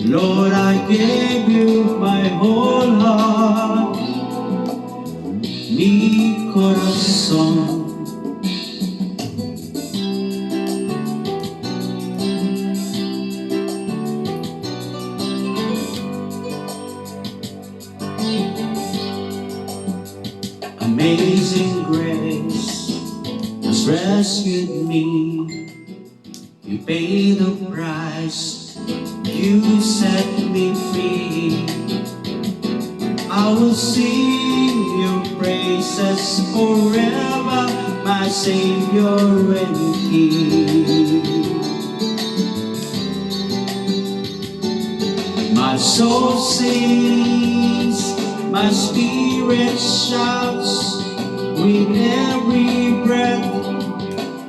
Lord, I gave you my whole heart, mi corazón. Amazing grace has rescued me. You paid the price, you set me free. I will sing your praises forever, my Savior and King. My soul sings, my spirit shouts, with every breath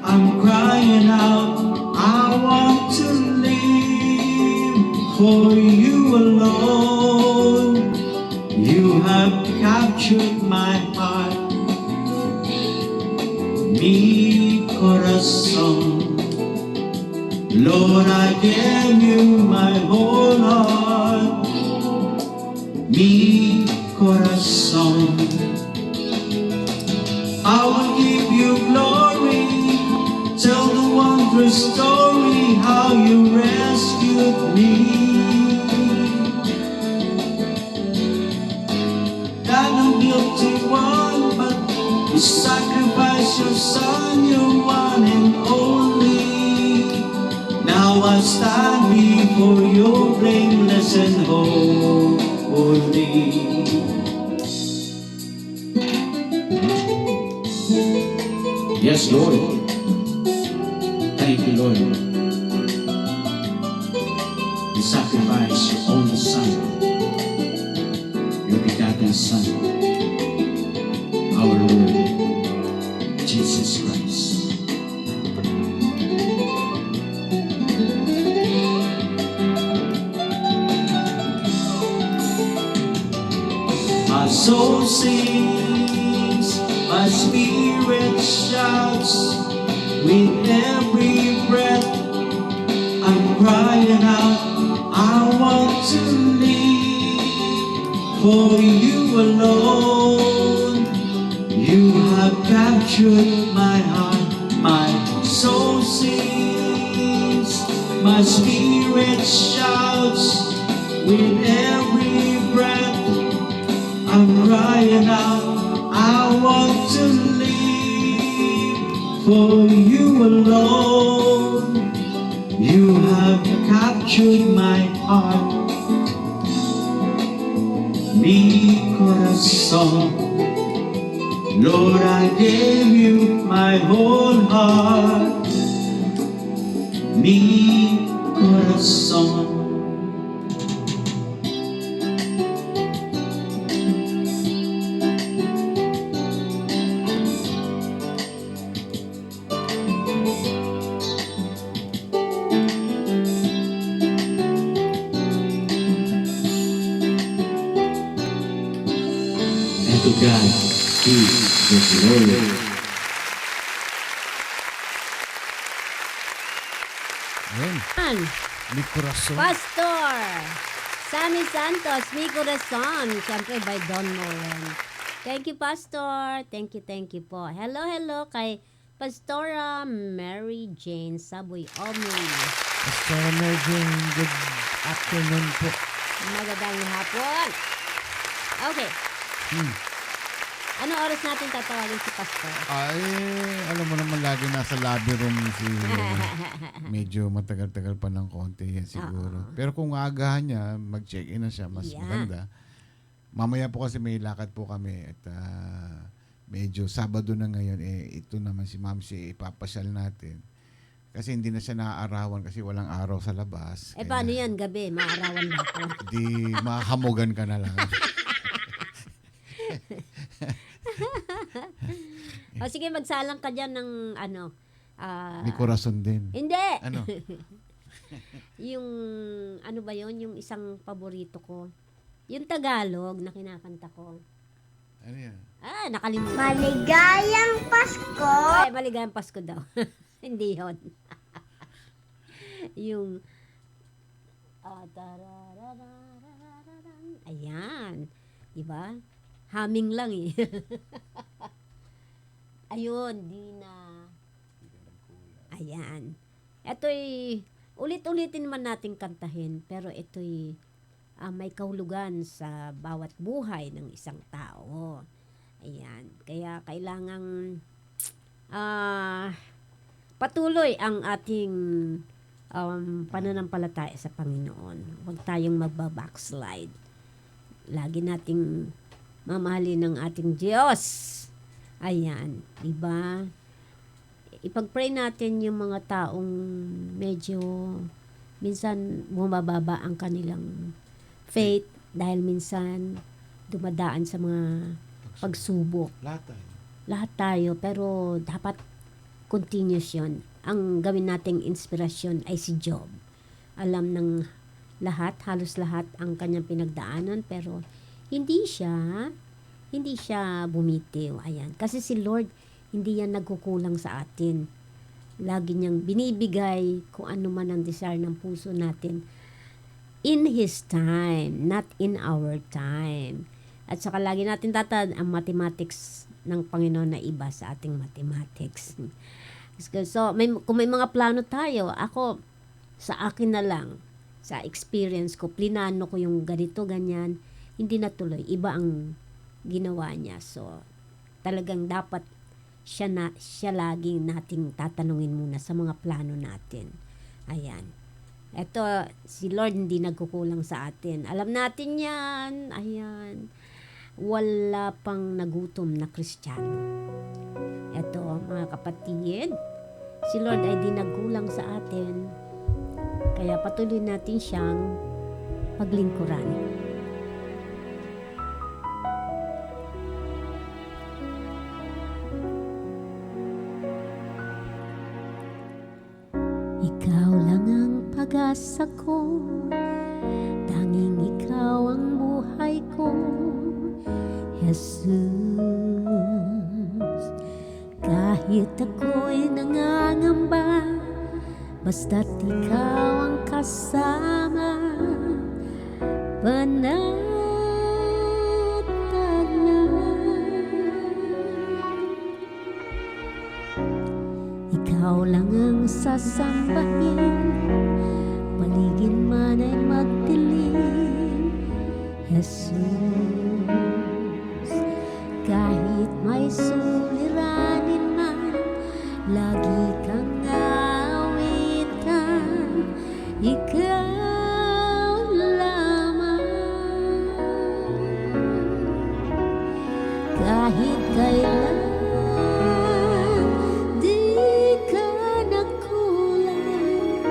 I'm crying out, I want to live for you alone. You have captured my heart, mi corazón. Lord, I gave you my whole heart, mi corazón. I will give you glory, tell the wondrous story how you rescued me. Not a guilty one, but you sacrificed your son, your one and only. Now I stand before you blameless and holy. Yes, Lord. Thank you, Lord. You sacrificed your only Son, your begotten Son, our Lord, Jesus Christ. My soul sings, my spirit shouts, with every breath I'm crying out, I want to live for you alone. You have captured my heart, my soul sings, my spirit shouts, with every breath I'm crying out, I want to live for you alone. You have captured my heart, mi corazón. Lord, I gave you my whole heart, mi corazón. To God be the glory. Ayun, Yan. mi corazón. Pastor Sammy Santos, Mi Corazon. Siyempre by Don Moen. Thank you, Pastor. Thank you po. Hello kay Pastora Mary Jane Saboy Omi. Pastor Mervin, good afternoon po. Magandang hapon. Okay. Ano oras natin tatawagin si Pastor? Ay, alam mo naman lagi nasa lobby room si medyo matagal-tagal pa ng konti yan siguro. Pero kung aagahan niya, mag-check-in na siya, mas Yeah. maganda. Mamaya po kasi may lakad po kami at medyo Sabado na ngayon, ito naman si Ma'am si ipapasyal natin. Kasi hindi na siya naaarawan kasi walang araw sa labas. Paano yan? Gabi, maarawan na ako. Di makahamugan ka na lang. O sige, magsalang ka dyan ng ano. May corazon din. Hindi. Ano? Yung, ano ba yon, yung isang paborito ko. Yung Tagalog na kinakanta ko. Ano yan? Nakalimutan. Maligayang Pasko! Ay, maligayang Pasko daw. Hindi yon. Yung, tararararararan. Ayan. Diba? Humming lang eh. Ayun, di na. Ayan. Ito'y, ulit-ulitin man natin kantahin, pero ito'y may kahulugan sa bawat buhay ng isang tao. Ayan. Kaya kailangang patuloy ang ating pananampalataya sa Panginoon. Huwag tayong magbabackslide. Lagi nating mamahalin ng ating Diyos. Ayan. Diba? Ipag-pray natin yung mga taong medyo minsan bumababa ang kanilang faith dahil minsan dumadaan sa mga pagsubok. Lahat tayo, pero dapat continuous yun. Ang gawin nating inspirasyon ay si Job. Alam ng lahat, halos lahat ang kanyang pinagdaanan, pero hindi siya bumitiw. Ayan. Kasi si Lord, hindi yan nagkukulang sa atin. Lagi niyang binibigay kung ano man ang desire ng puso natin in His time, not in our time. At saka lagi natin tatandaan ang mathematics ng Panginoon na iba sa ating mathematics. So, kung may mga plano tayo, ako, sa akin na lang, sa experience ko, plinano ko yung ganito, ganyan, hindi natuloy. Iba ang ginawa niya. So, talagang dapat siya laging nating tatanungin muna sa mga plano natin. Ayan. Ito, si Lord hindi nagkukulang sa atin. Alam natin yan. Ayan. Wala pang nagutom na Kristiyano. Ito, mga kapatid, si Lord ay di nagkulang sa atin. Kaya patuloy natin siyang paglingkuran. Ikaw lang ang pag-asa ko, tanging ikaw ang buhay ko, Jesus. Kahit ako'y nangangamba, basta't ikaw ang kasama, panatag na. Ikaw lang ang sasambahin, paligid man ay magdilim, Jesus. Kahit may suliranin man, lagi kang awitan, ikaw lamang. Kahit kailan di ka nagkulang,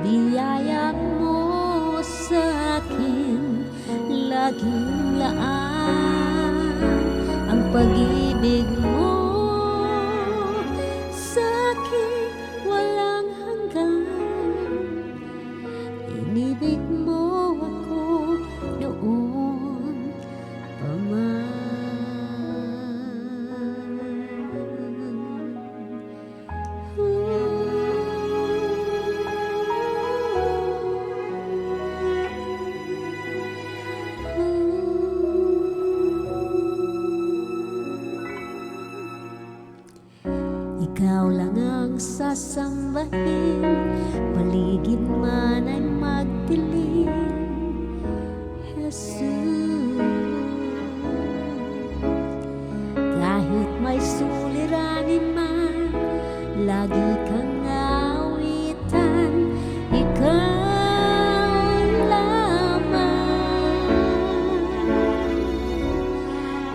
biyaya mo sa akin laging laan. Ang pag-ibig mo sa'kin walang hanggan. Inibig mo ako noon pa man. Ikaw lang ang sasambahin, paligid man ay magdilim, Jesus. Kahit may suliranin man, lagi kang awitan, ikaw lamang.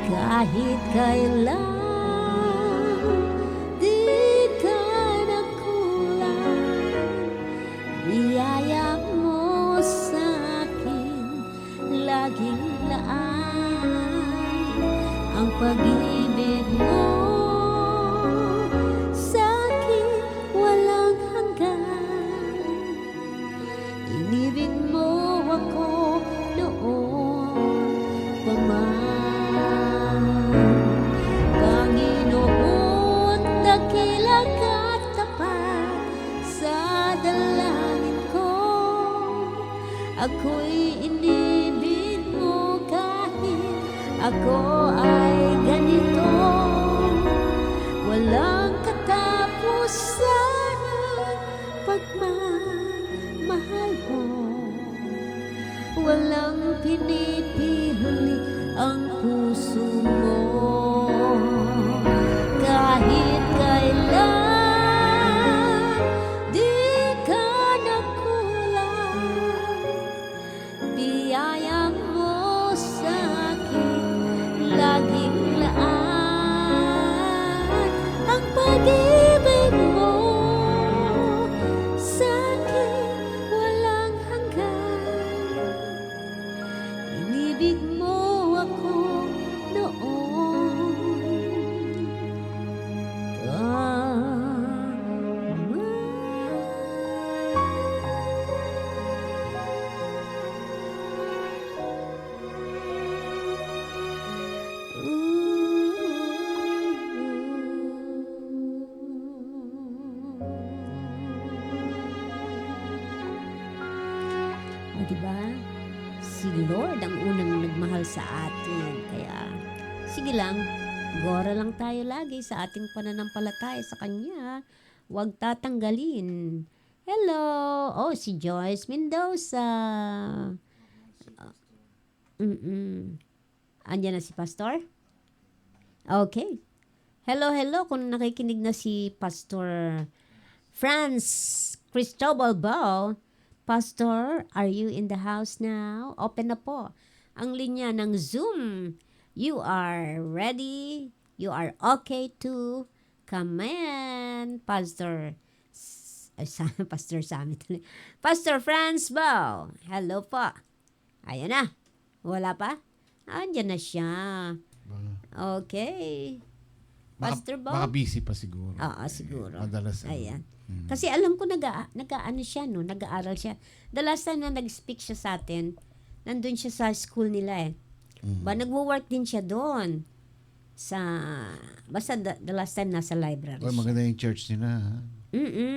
Kahit kailan biyaya mo sa'kin laging Ako'y inibig mo kahit ako ay ganito. Walang katapusan ang pagmamahal mo. Walang pinipili ang puso mo. Kahit kailan di ka nagkulang, biyaya mo sa akin laging laan. Ang pag-ibig mo sa akin walang hanggan. Inibig mo ako noon. O diba? Si Lord ang unang nagmahal sa atin. Kaya, sige lang, gora lang tayo lagi sa ating pananampalataya sa Kanya. Huwag tatanggalin. Hello! Oh, si Joyce Mendoza. Andiyan na si Pastor? Okay. Hello, hello. Kung nakikinig na si Pastor Franz Cristobal Bao, Pastor, are you in the house now? Open na po ang linya ng Zoom. You are ready? You are okay to come in, Pastor. Pastor Sammy. Pastor Franz Bao. Hello po. Ayan na. Wala pa? Andyan na siya. Okay. Pastor Bao. Baka busy pa siguro. Oo, siguro. Madalas. Ayan. Kasi alam ko nag-ano siya, no? Nag-aaral siya. The last time na nag-speak siya sa atin, nandun siya sa school nila eh. Ba, nagwo-work din siya doon. Basta the last time nasa library Oh, siya. maganda yung church nila. Ha?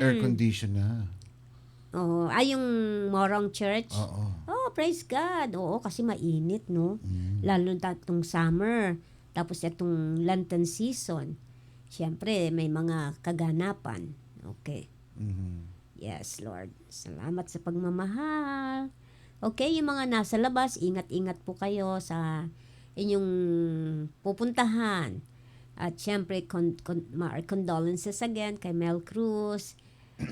Air condition na. Oh, yung Morong Church. Oo. Oh, praise God. Oo, kasi mainit, no? Lalo na itong summer. Tapos itong Lenten season. Siyempre, may mga kaganapan. Okay. Yes, Lord. Salamat sa pagmamahal. Okay, yung mga nasa labas, ingat-ingat po kayo sa inyong pupuntahan. At siyempre, our condolences again kay Mel Cruz.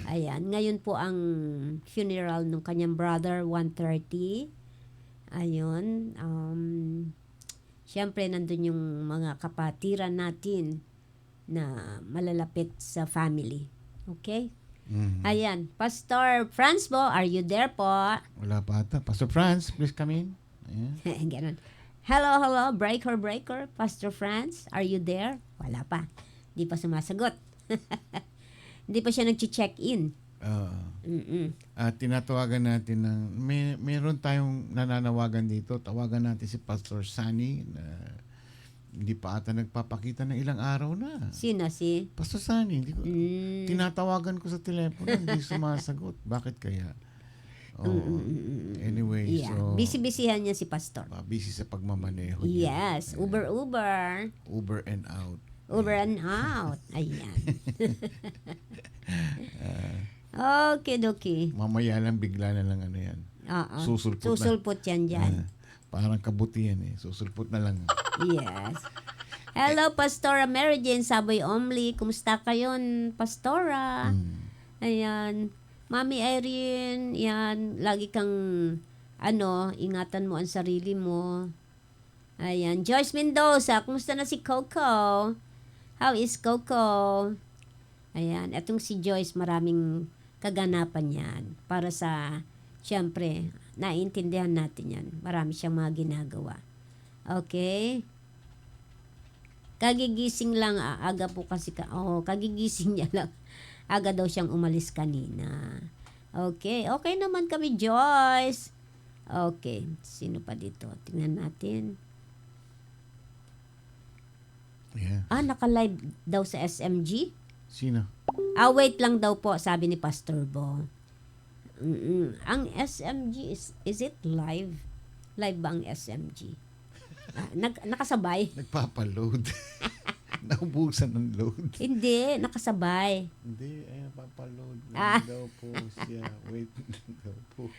Ayan, ngayon po ang funeral ng kanyang brother, 1:30. Ayun. Siyempre, nandun yung mga kapatiran natin na malalapit sa family. Okay? Ayan. Pastor Franz Bo, are you there po? Wala pa ata. Pastor Franz, please come in. Ayan. Ganon. Hello. Breaker. Pastor Franz, are you there? Wala pa. Hindi pa sumasagot. Hindi pa siya nag-check-in. At tinatawagan natin ng meron tayong nananawagan dito. Tawagan natin si Pastor Sunny na hindi pa ata nagpapakita ng ilang araw na. Sino si? Pastor Sunny, hindi ko, tinatawagan ko sa telepono, hindi sumasagot. Bakit kaya? Anyway, Yeah. so Busy-busyhan niya si Pastor. busy sa pagmamaneho niya. Yes. Uber. Uber and out. Uber and out. Ayan. Okay, dokie. Mamaya lang bigla na lang ano yan. Oo. Susulpot na. Susulpot yan dyan. Parang kabutihan eh. Susulpot na lang. Yes. Hello, Pastora Mary Jane Saboy Omli. Kumusta kayo, Pastora? Ayan. Mami Irene, yan. Lagi kang, ingatan mo ang sarili mo. Ayan. Joyce Mendoza, kumusta na si Coco? How is Coco? Ayan. Etong si Joyce, maraming kaganapan yan. Para sa, siyempre, naiintindihan natin yan. Marami siyang mga ginagawa. Okay? Kagigising lang, aga po kasi kagigising niya lang. Aga daw siyang umalis kanina. Okay. Okay naman kami, Joyce. Okay. Sino pa dito? Tingnan natin. Yeah. Naka-live daw sa SMG? Sino? Wait lang daw po, sabi ni Pastor Bo. Ang SMG, is it live? Live ba ang SMG? Nakasabay? Nagpapaload. Naubusan ng load. Hindi, nakasabay. Hindi, napapaload Ah. daw po siya. Wait daw po.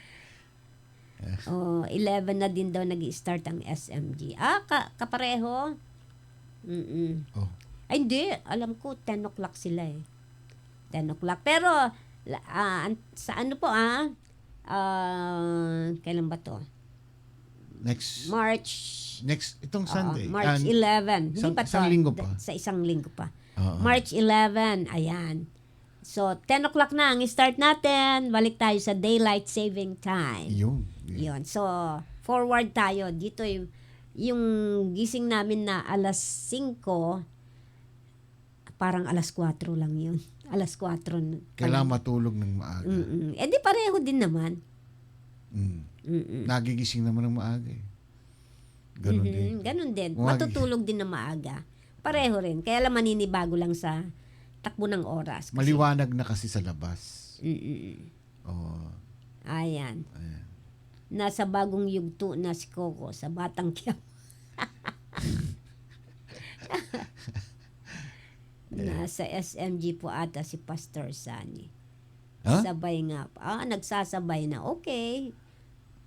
11 na din daw nag-start ang SMG. Kapareho? Oh. Ay, hindi. Alam ko, 10 o'clock sila eh. 10 o'clock. Pero, sa ano po kailan ba to? Next itong Sunday. March 11. Hindi pa to. Isang linggo pa. Sa isang linggo pa. Oo. March 11. Ayan. So, 10 o'clock na ang start natin. Balik tayo sa daylight saving time. Yun. Yun. So, forward tayo. Dito yung gising namin na alas 5, parang alas 4 lang yun. Alas 4. Kailangan matulog ng maaga. Eh di pareho din naman. Nagigising naman ng maaga eh. Ganon din. Ganun din. Wag- Matutulog din na maaga. Pareho rin. Kaya lang maninibago lang sa takbo ng oras. Kasi- Maliwanag na kasi sa labas. Oh. Ayan. Nasa bagong yugto na si Coco sa Batang Quiapo. Nasa SMG po ata si Pastor Sunny. Ha? Sabay nga. Nagsasabay na. Okay.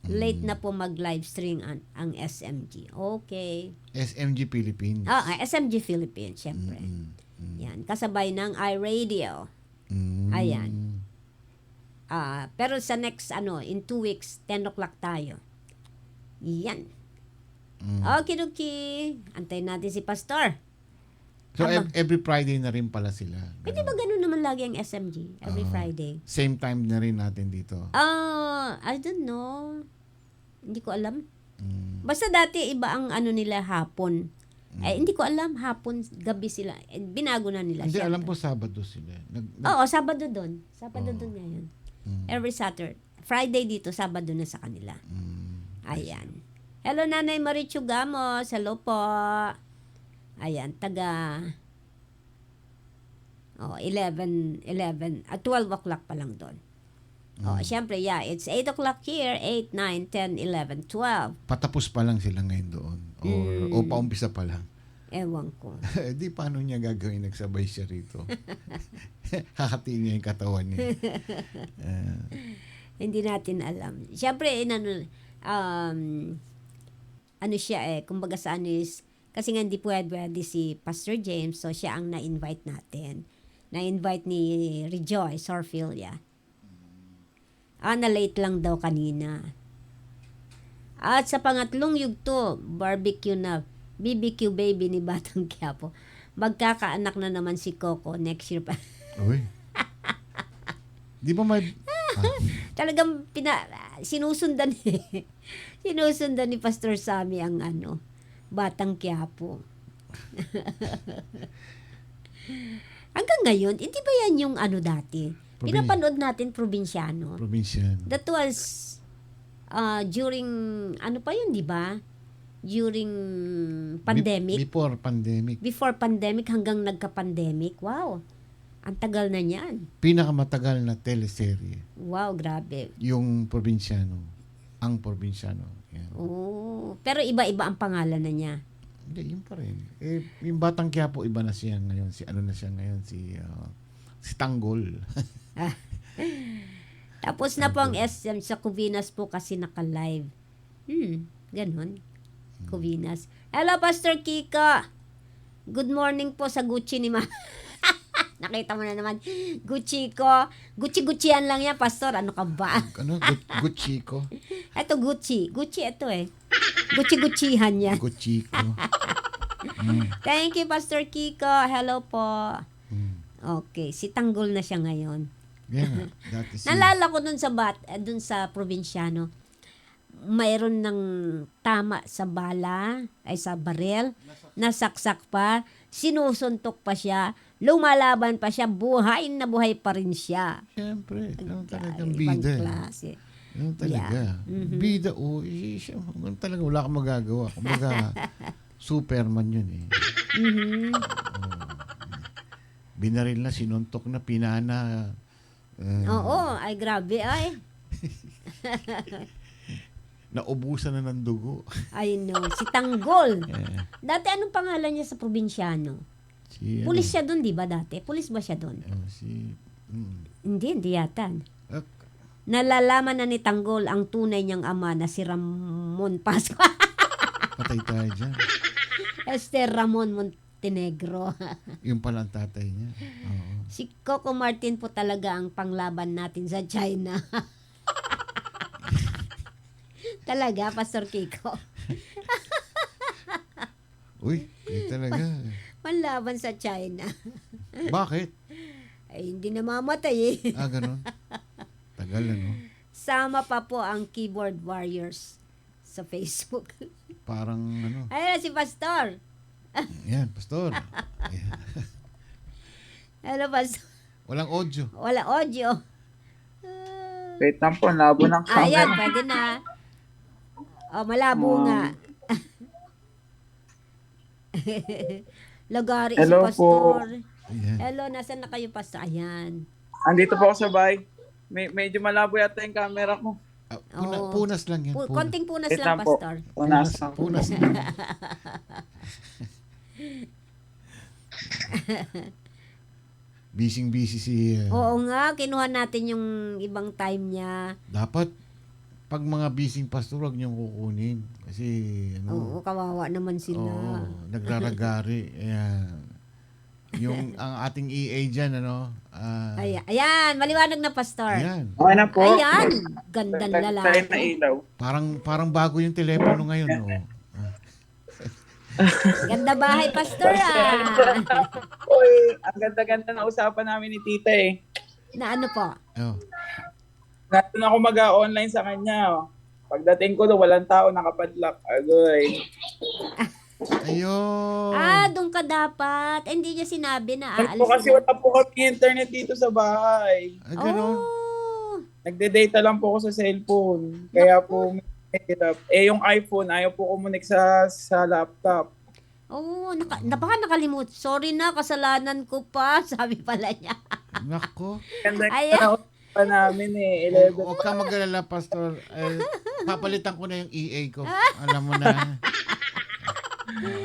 Late na po mag-live stream ang SMG. Okay. SMG Philippines. SMG Philippines, syempre. Yan. Kasabay ng iRadio. Ayan. Pero sa next, in 2 weeks, 10 o'clock tayo. Yan. Okay. Antayin natin si Pastor. So every Friday na rin pala sila. Pwede ba ganun naman lagi ang SMG? Every Friday? Same time na rin natin dito. I don't know. Hindi ko alam. Basta dati iba ang nila hapon. Hindi ko alam. Hapon, gabi sila. Binago na nila. Hindi, syempre. alam ko Sabado sila. Oo, Sabado doon. Sabado doon ngayon. Every Saturday. Friday dito, Sabado na sa kanila. Ayan. Hello, Nanay Marichu Gamos. Hello po. Ayan, 11, 12 o'clock pa lang doon. Siyempre, it's 8 o'clock here, 8, 9, 10, 11, 12. Patapos pa lang sila ngayon doon. O paumpisa pa lang. Ewan ko. Di paano niya gagawin? Nagsabay siya rito. Hakatiin niya yung katawan niya. Hindi natin alam. Siyempre, siya kumbaga sa is, kasi nga hindi pwede si Pastor James, so siya ang na-invite natin. Na-invite ni Rejoice Orfilia. Na-late lang daw kanina. At sa pangatlong yugto, barbecue na, BBQ baby ni Batang Quiapo. Magkakaanak na naman si Coco next year pa. Uy. Di ba may... Talagang sinusundan sinusundan ni Pastor Sammy ang Batang Quiapo. Hanggang ngayon, hindi ba yan yung dati? Pinapanood natin probinsyano. Provinciano. That was during, pa yun, di ba? During pandemic. Before pandemic. Before pandemic hanggang nagka-pandemic. Wow. Ang tagal na niyan. Pinakamatagal na teleserye. Wow, grabe. Yung Provinciano. Ang Provinciano. Yan. Pero iba-iba ang pangalan na niya. Hindi, yun pa rin. Yung Batang Quiapo, iba na siya ngayon. Si Tanggol. Tapos na po ang SM sa Covinas po kasi naka-live. Ganon. Covinas. Hello, Pastor Kika. Good morning po sa Gucci ni Nakita mo na naman. Gucci ko. Gucci-guccian lang yan, Pastor. Ano ka ba? Gucci ko. Ito, Gucci. Gucci ito Gucci-guccihan yan. Gucci ko. Thank you, Pastor Kiko. Hello po. Okay, si Tanggol na siya ngayon. Yeah, dati Nalala ko dun sa probinsyano, mayroon ng tama sa bala, sa barel, nasaksak pa, sinusuntok pa siya, lumalaban pa siya, buhay na buhay pa rin siya. Siyempre, talagang Ibang bida. klase. Yung talaga. Bida, siya, talaga wala kang magagawa. Kumbaga, Superman yun eh. Binaril na, sinuntok na, pinana. Oo, ay grabe ay. Naubusan na ng dugo. I know. Si Tanggol. Yeah. Dati anong pangalan niya sa probinsyano? Si, Pulis siya doon, di ba dati? Pulis ba siya doon? Hindi yata. Ah, Nalalaman na ni Tanggol ang tunay niyang ama na si Ramon Pascua. patay tayo dyan. Ramon Montenegro. Yung pala ang tatay niya. Oo. Si Coco Martin po talaga ang panglaban natin sa China. Talaga, Pastor Kiko. Uy, talaga. Panlaban sa China. Bakit? Ay, hindi namamatay eh. Ah, ganun. Tagal ano. Sama pa po ang keyboard warriors sa Facebook. Parang ano. Ayun na si Pastor. Yan, pastor. Ayan. Hello, Pastor. Walang audio. Wala audio. Wait lang po, labo ng camera. Ayan, pwede na. Oh, malabo nga. Lagari si Hello po. Pastor. Ayan. Hello, nasan na kayo, Pastor? Ayan. Andito po ako sa bahay. Medyo malabo yata yung camera ko. Ah, Oo. punas lang yan. Konting punas Wait lang, lang po. Pastor. Punas. Punas lang. Busy si... Oo nga, kinuha natin yung ibang time niya. Dapat, pag mga busy pastor, huwag niyong kukunin. Kasi, Oo, kawawa naman sila. nagraragari. Ayan. Yung, ang ating EA dyan, Ayan, maliwanag na, Pastor. ayan. Okay na po. Ayan, gandang Tayo na lalaki. ilaw. Parang bago yung telepono ngayon, Ganda bahay, Pastor, Uy, ang ganda-ganda na usapan namin ni tita eh. Na ano po? Oh. Natin ako mag-online sa kanya. Pagdating ko doon, walang tao, nakapadlock. Agoy. Ayun. Doon ka dapat. Hindi niya sinabi na Ano aalis po kasi na. wala po kami internet dito sa bahay. Ah, ganun. Oh, Nagde-data lang po ako sa cellphone. Kaya po, mahirap. yung iPhone, ayaw po kumunik sa laptop. oh, baka nakalimut. Sorry na, kasalanan ko pa. Sabi pala niya. Nako. Ganda Ayan. na pa namin eh. 11. Huwag ka mag-alala, pastor. Papalitan ko na yung EA ko. Alam mo na.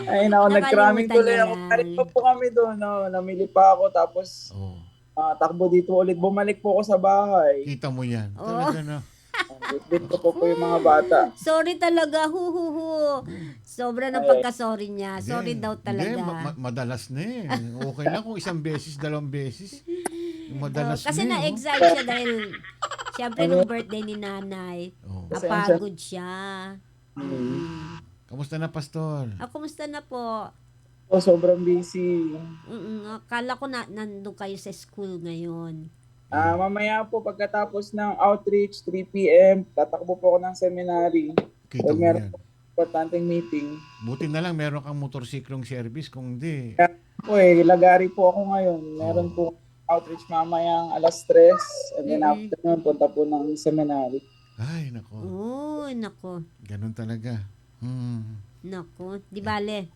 Ay, nako, nag-cramming Nakalimutan tuloy niya ako. yan. Karit pa po kami doon. No? Namili pa ako. Tapos, Oh, takbo dito ulit. Bumalik po ako sa bahay. kita mo yan. Oh. Talaga na. Bit ko po yung mga bata. Sorry talaga. Sobra ng pagka-sorry niya. Sorry Hindi. daw talaga. Hindi, madalas na eh. Okay lang kung isang beses, dalawang beses. Yung madalas Kasi na eh, na-excite siya dahil siyempre nung birthday ni nanay. Oh. Napagod siya. Kamusta na, pastor? Kumusta na po? Sobrang busy. Akala ko nandun kayo sa school ngayon. Mamaya po, pagkatapos ng outreach, 3 p.m., tatakbo po ako ng seminary. Kita mo Meron yan. po importanteng meeting. Buti na lang meron kang motorsiklong service. Kung hindi, Lagari po ako ngayon. Meron po outreach mamayang alas 3. And then afternoon, punta po ng seminary. ay, nako. Oh, nako. Ganun talaga. Nako. Di bale.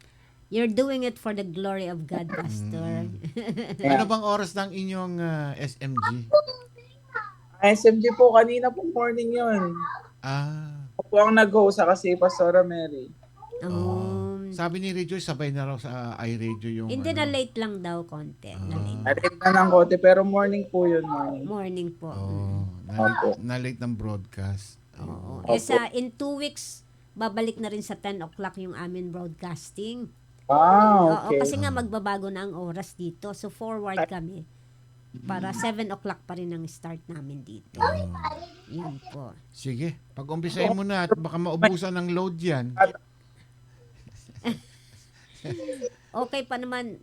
You're doing it for the glory of God, Pastor. Ano bang oras ng inyong SMG? SMG po, kanina po morning yun. Ako po ang nag-host kasi Pastora Mary. Sabi ni Rejoice, sabay na raw sa iRadio yung... Hindi na late lang daw konti. Na late. Nalit na ng kote, pero morning po yun, morning. Morning po. Na late ng broadcast. Oo. In 2 weeks, babalik na rin sa 10 o'clock yung amin broadcasting. Okay. Oo, kasi nga magbabago na ang oras dito. So forward kami. Para 7 o'clock pa rin ang start namin dito. Yun po. Sige, pag-umpisahin mo na at baka maubusan ng load yan. Okay pa naman.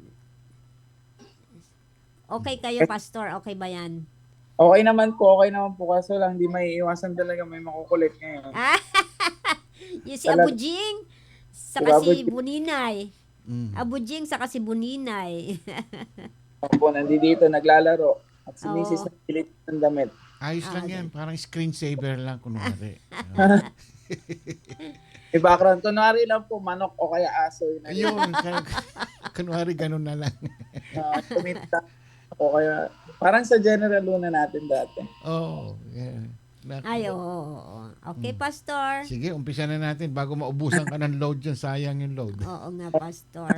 Okay kayo, Pastor? Okay ba yan? Okay naman po. Kaso lang, di may iwasan talaga may makukulit ngayon. Yung si Abu Jing, saka si Abu Jing. Buninay. Abu Jing, saka si Buninay. Opo, nandito, naglalaro. At si Oo. Mrs. napilit ng damit. Ayos lang yan, parang screensaver lang kunwari. May background, kunwari lang po, manok o kaya aso. Ayun, kunwari ganun na lang. Tumita o kaya, parang sa General Luna natin dati. Oh, yeah. Ay, oo. Okay, Pastor. Sige, umpisa na natin bago maubusan ka ng load dyan. Sayang yung load. Oo nga, Pastor.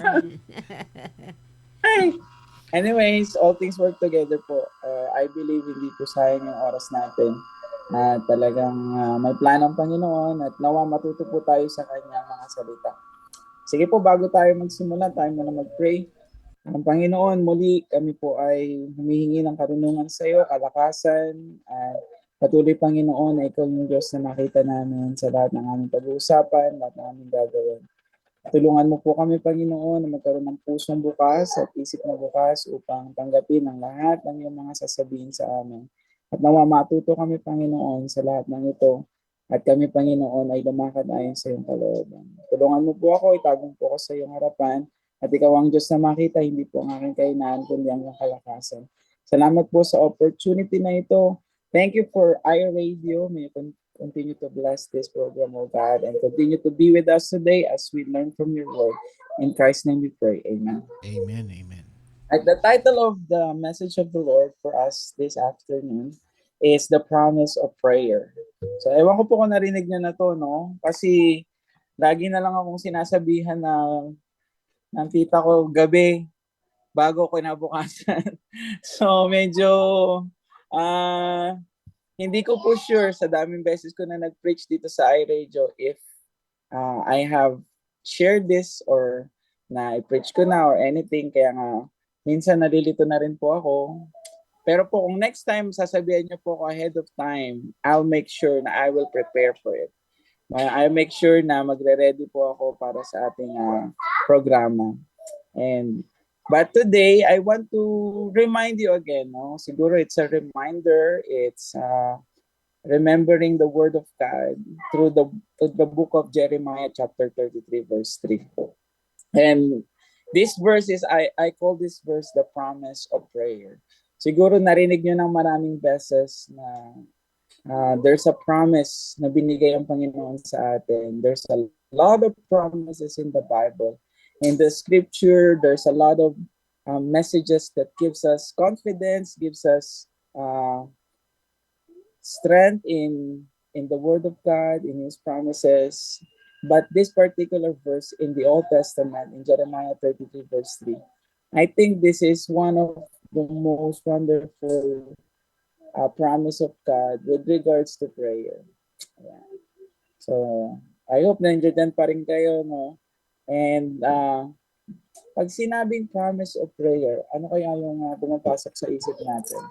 Anyways, all things work together po. I believe hindi po sayang yung oras natin. Talagang may plano ang Panginoon at nawa matuto po tayo sa kanyang mga salita. Sige po, bago tayo magsimula, tayo muna mag-pray. Ang Panginoon, muli kami po ay humihingi ng karunungan sa iyo, kalakasan, at patuloy Panginoon na ikaw yung Diyos na nakita namin sa lahat ng aming pag-uusapan, lahat ng aming gagawin. Tulungan mo po kami, Panginoon, na magkaroon ng pusong bukas at isip na bukas upang tanggapin ang lahat ng iyong mga sasabihin sa amin. At nawa matuto kami, Panginoon, sa lahat ng ito. At kami, Panginoon, ay lumakad ayon sa iyong kalooban. Tulungan mo po ako, itagong po ako sa iyong harapan. At ikaw ang Diyos na makita, hindi po ang aking kahinaan, kundi ang iyong kalakasan. Salamat po sa opportunity na ito. Thank you for iRadio. May you continue to bless this program, oh God, and continue to be with us today as we learn from your word. In Christ's name we pray. Amen. Amen, amen. At the title of the message of the Lord for us this afternoon is The Promise of Prayer. So, ewan ko po kung narinig niyo na to, no? Kasi lagi na lang akong sinasabihan ng tita ko gabi bago ko nabukasan. So, medyo hindi ko po sure sa daming beses ko na nag-preach dito sa iRadio if I have shared this or na i-preach ko na or anything. Kaya nga, minsan nalilito na rin po ako. Pero po, kung next time sasabihan niyo po ako ahead of time, I'll make sure na I will prepare for it. I'll make sure na magre-ready po ako para sa ating programa. But today, I want to remind you again, no? Siguro it's a reminder, it's remembering the Word of God through the book of Jeremiah chapter 33 verse 3. And this verse is, I call this verse the promise of prayer. Siguro narinig nyo ng maraming beses na there's a promise na binigay ang Panginoon sa atin. There's a lot of promises in the Bible. In the scripture, there's a lot of messages that gives us confidence, gives us strength in the Word of God, in His promises. But this particular verse in the Old Testament, in Jeremiah 33 verse 3, I think this is one of the most wonderful promise of God with regards to prayer. Yeah. So, I hope nandiyan pa rin kayo, no? And pag sinabing promise of prayer, ano kaya yung pumapasok sa isip natin?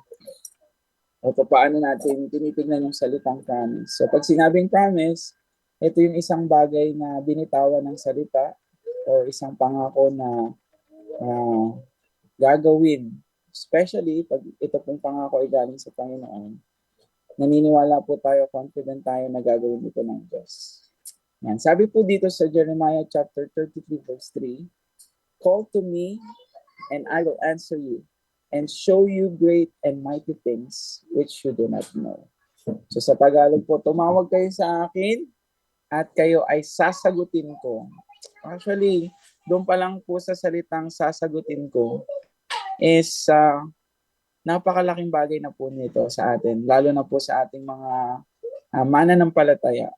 O paano natin tinitingnan yung salitang promise? So pag sinabing promise, ito yung isang bagay na binitawan ng salita o isang pangako na gagawin. Especially pag ito pong pangako ay galing sa Panginoon. Naniniwala po tayo, confident tayo na gagawin ito ng Diyos. Yan. Sabi po dito sa Jeremiah chapter 33 verse 3, "Call to me and I will answer you and show you great and mighty things which you do not know." So sa Tagalog po, tumawag kayo sa akin at kayo ay sasagutin ko. Actually, doon pa lang po sa salitang sasagutin ko is napakalaking bagay na po nito sa atin, lalo na po sa ating mga mananampalataya.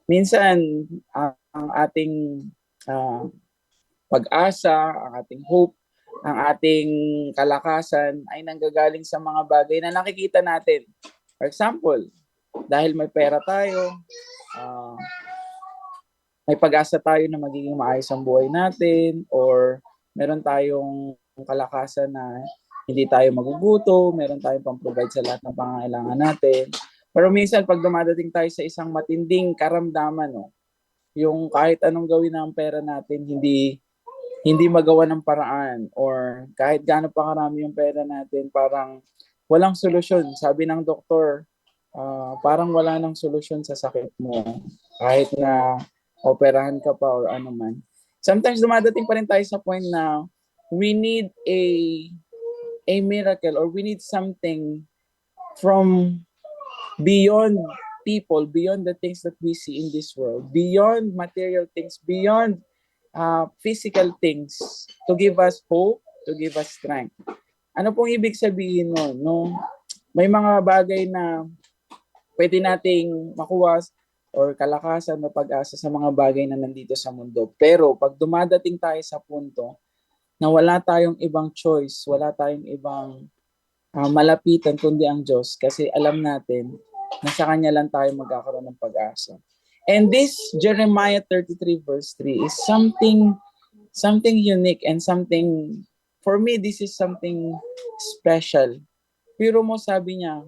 Minsan, ang ating pag-asa, ang ating hope, ang ating kalakasan ay nanggagaling sa mga bagay na nakikita natin. For example, dahil may pera tayo, may pag-asa tayo na magiging maayos ang buhay natin, or meron tayong kalakasan na hindi tayo magugutom, meron tayong pang-provide sa lahat ng pangangailangan natin. Pero minsan, pag dumadating tayo sa isang matinding karamdaman, no, yung kahit anong gawin ng pera natin, hindi magawa ng paraan, or kahit gaano pa karami yung pera natin, parang walang solusyon. Sabi ng doktor, parang wala nang solusyon sa sakit mo, kahit na operahan ka pa or ano man. Sometimes dumadating pa rin tayo sa point na we need a miracle, or we need something from beyond people, beyond the things that we see in this world, beyond material things, beyond physical things, to give us hope, to give us strength. Ano pong ibig sabihin nun, no? May mga bagay na pwede nating makuha or kalakasan o pag-asa sa mga bagay na nandito sa mundo. Pero pag dumadating tayo sa punto na wala tayong ibang choice, wala tayong ibang malapitan kundi ang Diyos, kasi alam natin na sa Kanya lang tayo magkakaroon ng pag-asa. And this Jeremiah 33 verse 3 is something unique and something, for me, this is something special. Pero mo sabi niya,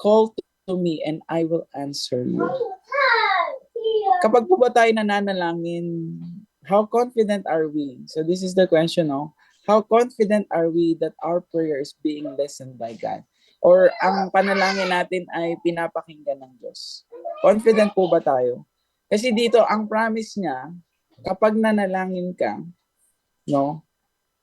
call to me and I will answer you. Kapag po ba tayo nananalangin, how confident are we? So this is the question, no? How confident are we that our prayer is being listened by God? Or ang panalangin natin ay pinapakinggan ng Diyos? Confident po ba tayo? Kasi dito, ang promise niya, kapag nanalangin ka, no,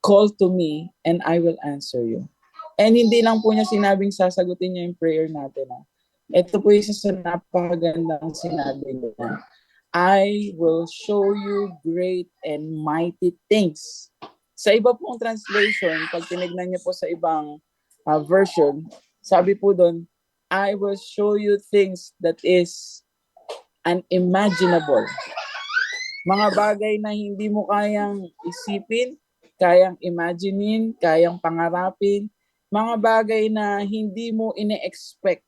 call to me and I will answer you. And hindi lang po niya sinabing sasagutin niya yung prayer natin. No? Ito po isa sa napakagandang sinabi niya. I will show you great and mighty things. Sa iba pong translation, pag tinignan niyo po sa ibang version, sabi po doon, I will show you things that is unimaginable. Mga bagay na hindi mo kayang isipin, kayang imaginein, kayang pangarapin, mga bagay na hindi mo ine-expect.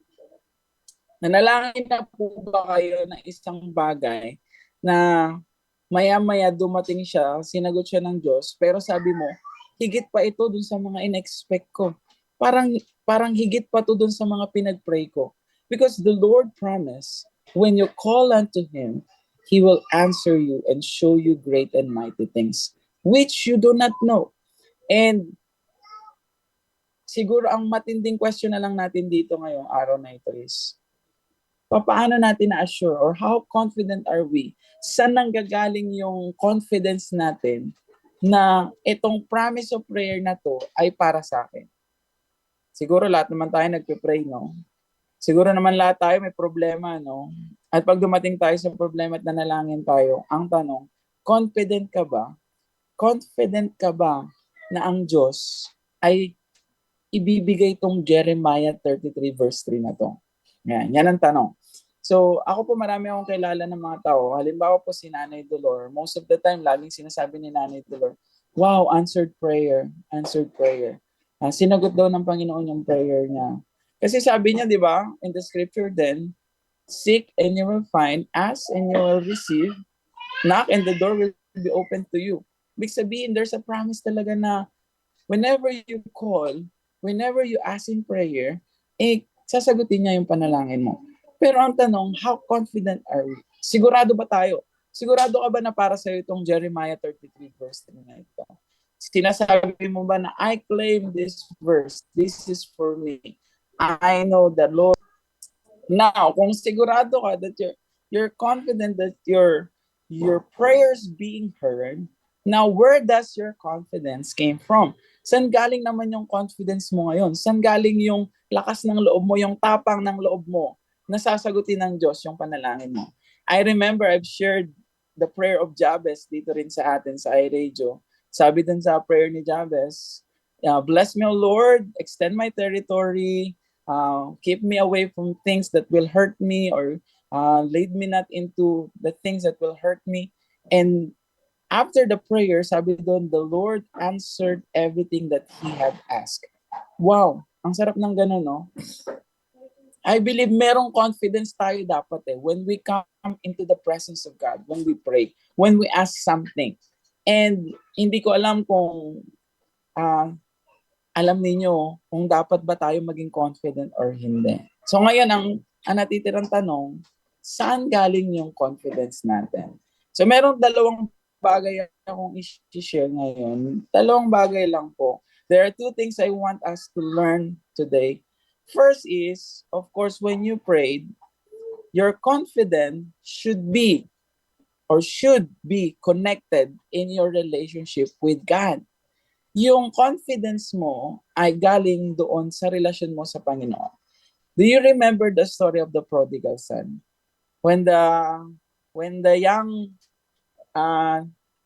Nanalangin na po ba kayo ng isang bagay na maya-maya dumating siya, sinagot siya ng Diyos, pero sabi mo, higit pa ito dun sa mga in-expect ko. Parang higit pa to dun sa mga pinag-pray ko. Because the Lord promised, when you call unto Him, He will answer you and show you great and mighty things, which you do not know. And siguro ang matinding question na lang natin dito ngayong araw na ito is, paano natin na-assure or how confident are we? Saan nanggagaling yung confidence natin na itong promise of prayer na to ay para sa akin? Siguro lahat naman tayo nagpe-pray, no? Siguro naman lahat tayo may problema, no? At pag dumating tayo sa problema at nanalangin tayo, ang tanong, confident ka ba? Confident ka ba na ang Diyos ay ibibigay itong Jeremiah 33 verse 3 na to? Yan ang tanong. So, ako po marami akong kilala ng mga tao. Halimbawa po si Nanay Dolor. Most of the time, laging sinasabi ni Nanay Dolor, wow, answered prayer, answered prayer. Sinagot daw ng Panginoon yung prayer niya. Kasi sabi niya, di ba, in the scripture then, seek and you will find, ask and you will receive, knock and the door will be open to you. Ibig sabihin, there's a promise talaga na whenever you call, whenever you ask in prayer, sasagutin niya yung panalangin mo. Pero ang tanong, how confident are we? Sigurado ba tayo? Sigurado ka ba na para sa'yo itong Jeremiah 33 verse 3 na ito? Sinasabi mo ba na I claim this verse, this is for me. I know the Lord. Now, kung sigurado ka that you're confident that your prayers being heard, now where does your confidence came from? Saan galing naman yung confidence mo ngayon? Saan galing yung lakas ng loob mo, yung tapang ng loob mo na sasagutin ng Diyos yung panalangin mo? I remember I've shared the prayer of Jabez dito rin sa atin sa iRadio. Sabi dun sa prayer ni Jabez, bless me, O Lord, extend my territory, keep me away from things that will hurt me, or lead me not into the things that will hurt me. And after the prayer, sabi doon, the Lord answered everything that he had asked. Wow, ang sarap ng ganun, no? I believe merong confidence tayo dapat when we come into the presence of God, when we pray, when we ask something. And hindi ko alam kung alam niyo kung dapat ba tayo maging confident or hindi. So ngayon, ang natitirang tanong, saan galing yung confidence natin? So merong dalawang bagay akong i-share ngayon. Dalawang bagay lang po. There are two things I want us to learn today. First is, of course, when you prayed, your confidence should be connected in your relationship with God. Yung confidence mo ay galing doon sa relasyon mo sa Panginoon. Do you remember the story of the prodigal son? When the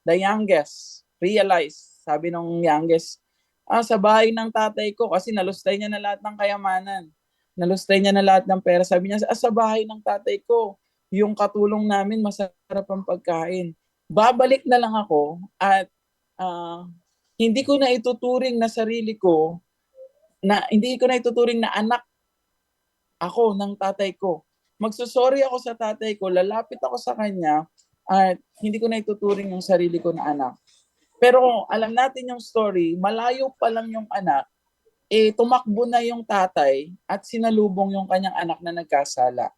youngest realized, sabi nung youngest, sa bahay ng tatay ko, kasi nalustay niya na lahat ng kayamanan. Nalustay niya na lahat ng pera. Sabi niya, sa bahay ng tatay ko, yung katulong namin, masarap ang pagkain. Babalik na lang ako at hindi ko na ituturing na sarili ko, hindi ko na ituturing na anak ako ng tatay ko. Magsusorry ako sa tatay ko, lalapit ako sa kanya, at hindi ko na ituturing yung sarili ko na anak. Pero alam natin yung story, malayo pa lang yung anak, tumakbo na yung tatay at sinalubong yung kanyang anak na nagkasala.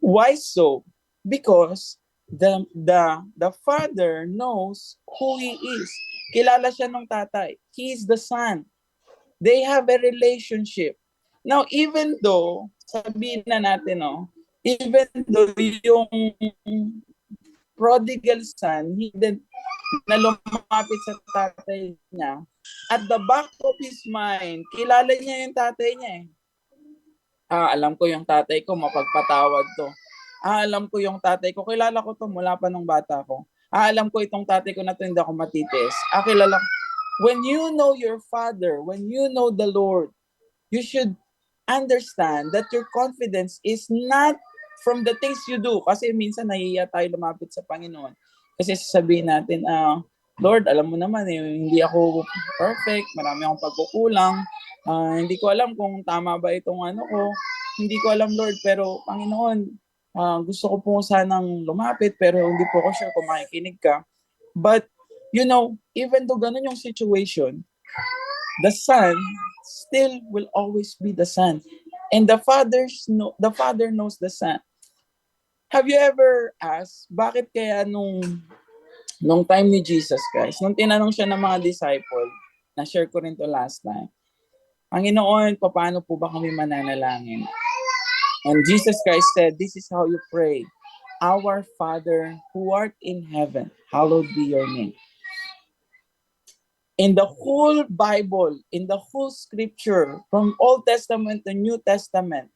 Why so? Because the father knows who he is. Kilala siya ng tatay. He is the son. They have a relationship. Now, even though, sabihin na natin, even though yung prodigal son, he didn't na lumapit sa tatay niya, at the back of his mind, kilala niya yung tatay niya eh. Alam ko yung tatay ko, mapagpatawad to. Alam ko yung tatay ko, kilala ko to mula pa nung bata ko. Alam ko itong tatay ko na to, hindi ako matitiis. Kilala ko. When you know your father, when you know the Lord, you should understand that your confidence is not from the things you do. Kasi minsan nahihiya tayo lumapit sa Panginoon. Kasi sasabihin natin, Lord, alam mo naman, hindi ako perfect, marami akong pagkukulang, hindi ko alam kung tama ba itong ko, hindi ko alam, Lord, pero Panginoon, gusto ko po sanang lumapit, pero hindi po ako sure kung makikinig ka. But, even though ganun yung situation, the son still will always be the son. And the father knows the son. Have you ever asked, bakit kaya nung time ni Jesus Christ, nung tinanong siya ng mga disciple, na-share ko rin to last time, Panginoon, paano po ba kami mananalangin? And Jesus Christ said, this is how you pray. Our Father who art in heaven, hallowed be your name. In the whole Bible, in the whole scripture, from Old Testament to New Testament,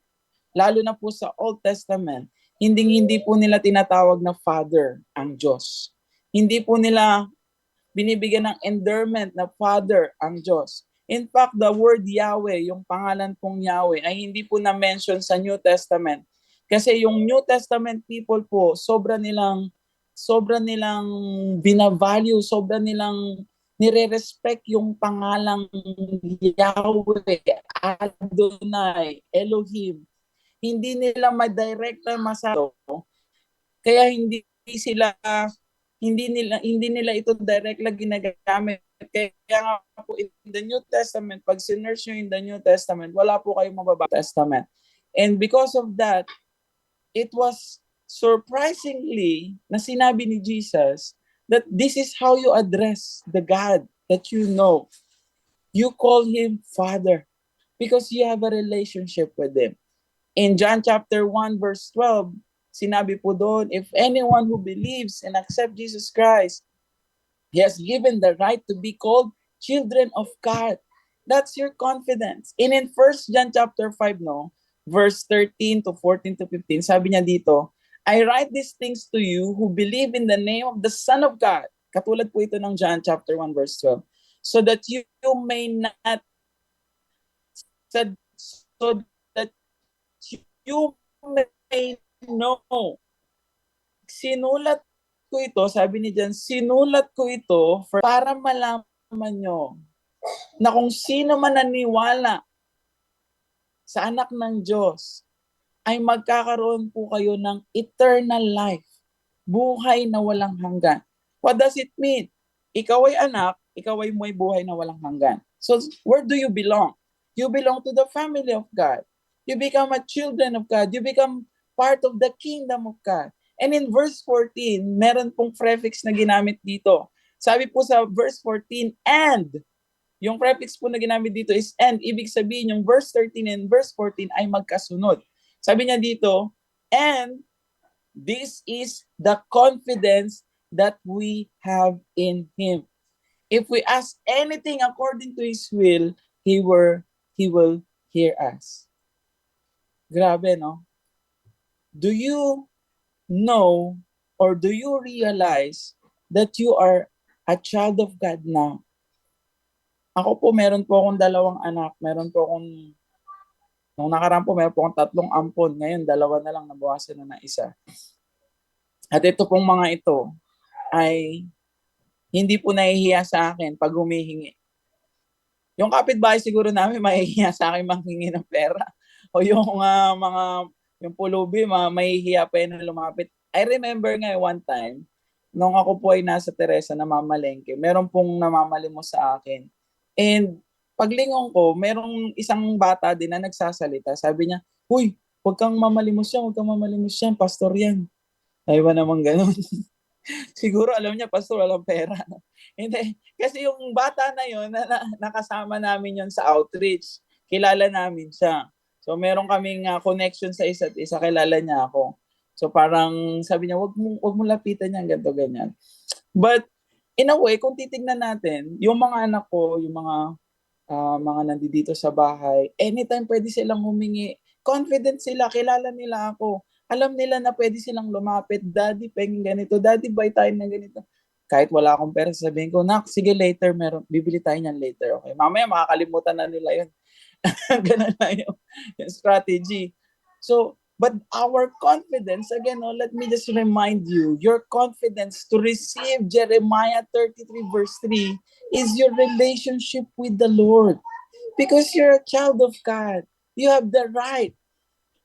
lalo na po sa Old Testament, hindi po nila tinatawag na Father ang Diyos. Hindi po nila binibigyan ng endearment na Father ang Diyos. In fact, the word Yahweh, yung pangalan pong Yahweh, ay hindi po na-mention sa New Testament. Kasi yung New Testament people po, sobra nilang binavalue, sobra nilang nire-respect yung pangalang Yahweh, Adonai, Elohim. Hindi nila ma-directa masyado. Kaya hindi nila ito directly ginagamit. Kaya nga po in the New Testament, pag sinerge nyo in the New Testament, wala po kayong mababa Testament. And because of that, it was surprisingly na sinabi ni Jesus that this is how you address the God that you know. You call Him Father because you have a relationship with Him. In John chapter 1 verse 12, sinabi po doon, if anyone who believes and accepts Jesus Christ, He has given the right to be called children of God. That's your confidence. And in 1 John chapter 5, verse 13 to 14 to 15, sabi niya dito, I write these things to you who believe in the name of the Son of God. Katulad po ito ng John chapter 1 verse 12. So that you may not you may know. Sinulat ko ito, sabi ni Jan, sinulat ko ito para malaman nyo na kung sino man naniwala sa anak ng Diyos, ay magkakaroon po kayo ng eternal life, buhay na walang hanggan. What does it mean? Ikaw ay anak, ikaw ay may buhay na walang hanggan. So where do you belong? You belong to the family of God. You become a children of God. You become part of the kingdom of God. And in verse 14, meron pong prefix na ginamit dito. Sabi po sa verse 14, and. Yung prefix po na ginamit dito is and. Ibig sabihin, yung verse 13 and verse 14 ay magkasunod. Sabi niya dito, and this is the confidence that we have in Him. If we ask anything according to His will, He will hear us. Grabe, no? Do you know or do you realize that you are a child of God now? Ako po, meron po akong 2 anak. Meron po akong Nung nakaraan po, meron po akong 3 ampon. Ngayon, 2 na lang, nabawasan na ng isa. At ito pong mga ito ay hindi po nahihiya sa akin pag humihingi. Yung kapitbahay siguro namin mahihiya sa akin manghingi ng pera. O yung yung pulubi, mahihiya pa yun na lumapit. I remember nga one time, nung ako po ay nasa Teresa namamalengke, meron pong namamalimos sa akin. And paglingon ko, merong isang bata din na nagsasalita. Sabi niya, "Huy, huwag kang mamalimos yan, huwag kang mamalimos yan, pastor yan." Ay ba naman ganun? Siguro alam niya, pastor, walang pera. Hindi. Kasi yung bata na yun, nakasama namin yun sa outreach. Kilala namin siya. So meron kaming connection sa isa't isa, kilala niya ako. So parang sabi niya, wag mo lapitan yan, ganito, ganyan. But in a way, kung titignan natin, yung mga anak ko, yung mga nandito sa bahay, anytime pwede silang humingi. Confident sila, kilala nila ako. Alam nila na pwede silang lumapit, "Daddy, pengin ganito. Daddy, buy tayo ng ganito." Kahit wala akong pera, sabihin ko, "Nak, sige later, bibili tayo niyan later." Okay, mamaya makakalimutan na nila yun. Ganun na yung strategy. So, but our confidence, again, let me just remind you, your confidence to receive Jeremiah 33 verse 3 is your relationship with the Lord. Because you're a child of God. You have the right.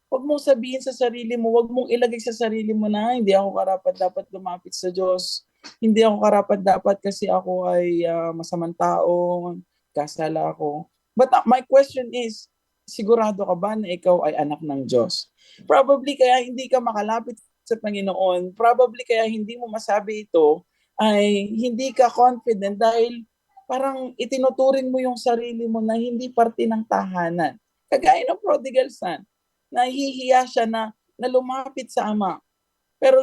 Huwag mong sabihin sa sarili mo, huwag mong ilagay sa sarili mo na, hindi ako karapat-dapat lumapit sa Diyos. Hindi ako karapat-dapat kasi ako ay masamang tao, kasala ako. But my question is, sigurado ka ba na ikaw ay anak ng Diyos? Probably kaya hindi ka makalapit sa Panginoon, probably kaya hindi mo masabi ito, ay hindi ka confident dahil parang itinuturing mo yung sarili mo na hindi parte ng tahanan. Kagaya ng prodigal son, nahihiya siya na lumapit sa Ama. Pero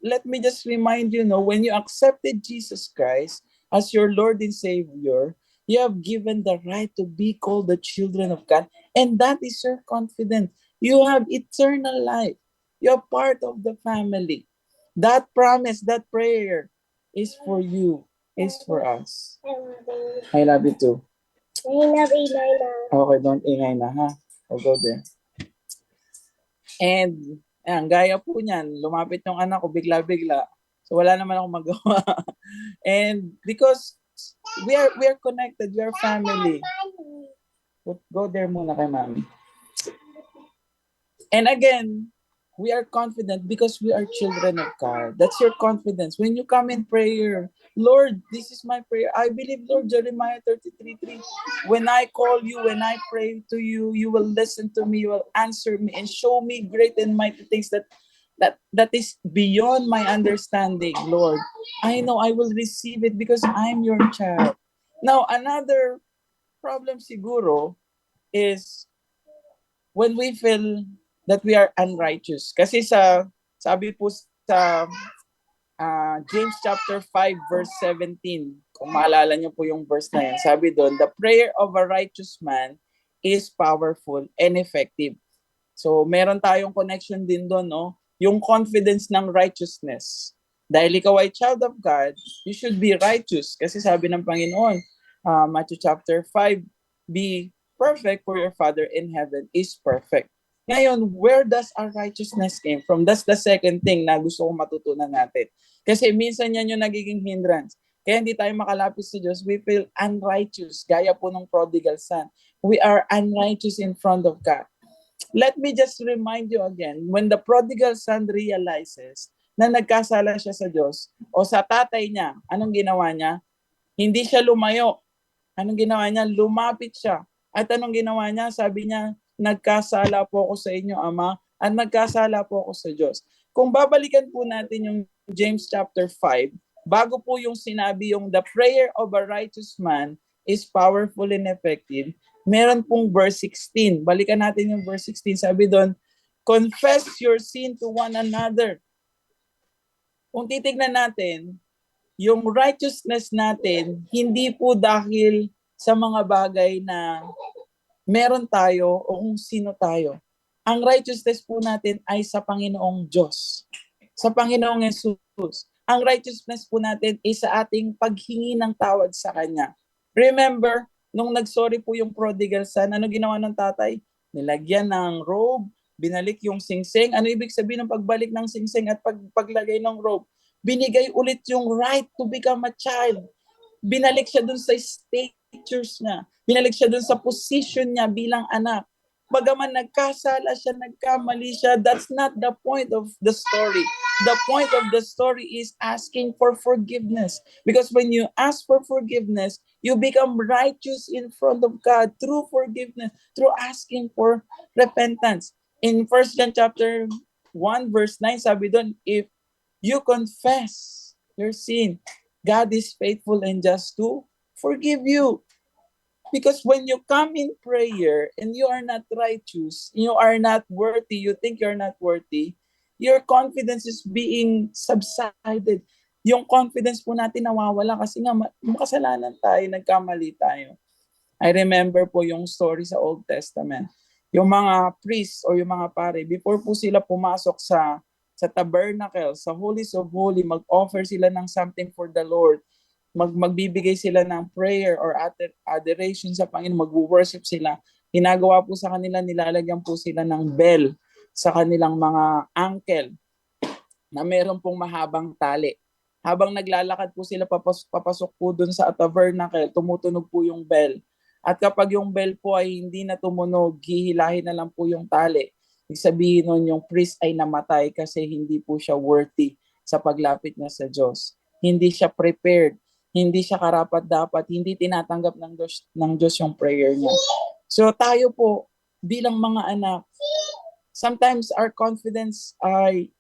let me just remind you, when you accepted Jesus Christ as your Lord and Savior, you have given the right to be called the children of God. And that is your confidence. You have eternal life. You're part of the family. That promise, that prayer is for you, is for us. I love you too. Okay, don't ingay na, ha? I'll go there. And ayan, gaya po niyan, lumapit yung anak ko bigla-bigla. So wala naman akong magawa. And because we are connected, we are family. Go there muna kay Mami. And again, we are confident because we are children of God. That's your confidence. When you come in prayer, "Lord, this is my prayer." I believe, Lord, Jeremiah 33:3. When I call you, when I pray to you, you will listen to me, you will answer me, and show me great and mighty things that is beyond my understanding, Lord. I know I will receive it because I'm your child. Now, another problem siguro is when we feel that we are unrighteous. Kasi sabi po sa James chapter 5 verse 17, kung maalala niyo po yung verse na yan, sabi doon, "The prayer of a righteous man is powerful and effective." So meron tayong connection din doon, yung confidence ng righteousness. Dahil ikaw ay child of God, you should be righteous. Kasi sabi ng Panginoon, Matthew chapter 5, "Be perfect for your Father in heaven is perfect." Ngayon, where does our righteousness came from? That's the second thing na gusto kong matutunan natin. Kasi minsan yan yung nagiging hindrance. Kaya hindi tayo makalapit sa Diyos. We feel unrighteous, gaya po ng prodigal son. We are unrighteous in front of God. Let me just remind you again, when the prodigal son realizes na nagkasala siya sa Diyos o sa tatay niya, anong ginawa niya? Hindi siya lumayo. Anong ginawa niya? Lumapit siya. At anong ginawa niya? Sabi niya, "Nagkasala po ako sa inyo, Ama, at nagkasala po ako sa Diyos." Kung babalikan po natin yung James chapter 5, bago po yung sinabi yung "the prayer of a righteous man is powerful and effective," meron pong verse 16. Balikan natin yung verse 16. Sabi doon, "Confess your sin to one another." Kung titignan natin, yung righteousness natin, hindi po dahil sa mga bagay na meron tayo o kung sino tayo. Ang righteousness po natin ay sa Panginoong Diyos. Sa Panginoong Jesus. Ang righteousness po natin ay sa ating paghingi ng tawad sa Kanya. Remember, nung nagsorry po yung prodigal son, ano ginawa ng tatay? Nilagyan ng robe, binalik yung singsing. Ano ibig sabihin ng pagbalik ng singsing at paglagay ng robe? Binigay ulit yung right to become a child. Binalik siya dun sa statures niya. Binalik siya dun sa position niya bilang anak. Bagaman nagkasala siya, nagkamali siya, that's not the point of the story. The point of the story is asking for forgiveness. Because when you ask for forgiveness, you become righteous in front of God through forgiveness, through asking for repentance. In 1 John chapter 1 verse 9, sabi doon, if you confess your sin, God is faithful and just to forgive you. Because when you come in prayer and you are not righteous, you are not worthy, you think you're not worthy, your confidence is being subsided. Yung confidence po natin nawawala kasi nga makasalanan tayo, nagkamali tayo. I remember po yung story sa Old Testament. Yung mga priests or yung mga pare, before po sila pumasok sa tabernacle, sa Holies of Holy, mag-offer sila ng something for the Lord. Magbibigay sila ng prayer or adoration sa Panginoon, mag-worship sila. Ginagawa po sa kanila, nilalagyan po sila ng bell sa kanilang mga ankle na meron pong mahabang tali. Habang naglalakad po sila papasok po dun sa tabernacle, tumutunog po yung bell. At kapag yung bell po ay hindi na tumunog, hihilahin na lang po yung tali. Ibig sabihin nun, yung priest ay namatay kasi hindi po siya worthy sa paglapit niya sa Diyos. Hindi siya prepared. Hindi siya karapat-dapat, hindi tinatanggap ng Diyos yung prayer niya. So tayo po, bilang mga anak, sometimes our confidence ay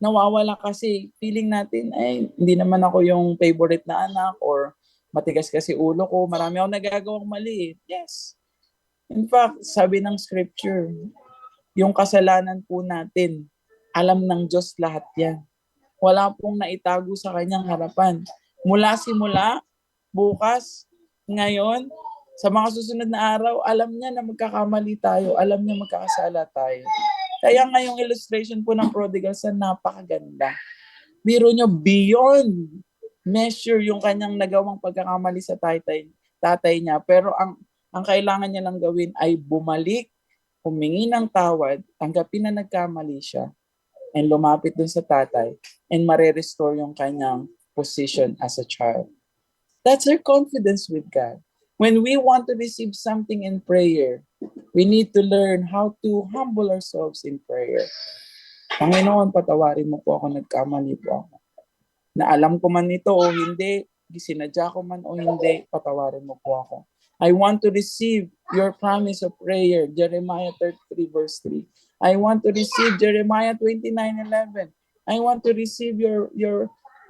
nawawala kasi feeling natin, ay, hindi naman ako yung favorite na anak or matigas kasi ulo ko, marami akong nagagawang mali. Yes. In fact, sabi ng scripture, yung kasalanan po natin, alam ng Diyos lahat yan. Wala pong naitago sa kanyang harapan. Mula simula, bukas, ngayon, sa mga susunod na araw, alam niya na magkakamali tayo, alam niya magkakasala tayo. Kaya ngayong illustration po ng prodigal son, napakaganda. Biro nyo, beyond measure yung kanyang nagawang pagkakamali sa tatay niya. Pero ang kailangan niya lang gawin ay bumalik, humingi ng tawad, tanggapin na nagkamali siya, and lumapit dun sa tatay, and mare-restore yung kanyang position as a child. That's our confidence with God. When we want to receive something in prayer, we need to learn how to humble ourselves in prayer. Panginoon, patawarin mo po ako, nagkamali po ako. Na alam ko man ito o hindi, sinadya ko man o hindi, patawarin mo po ako. I want to receive your promise of prayer, Jeremiah 33 verse 3. I want to receive Jeremiah 29:11. I want to receive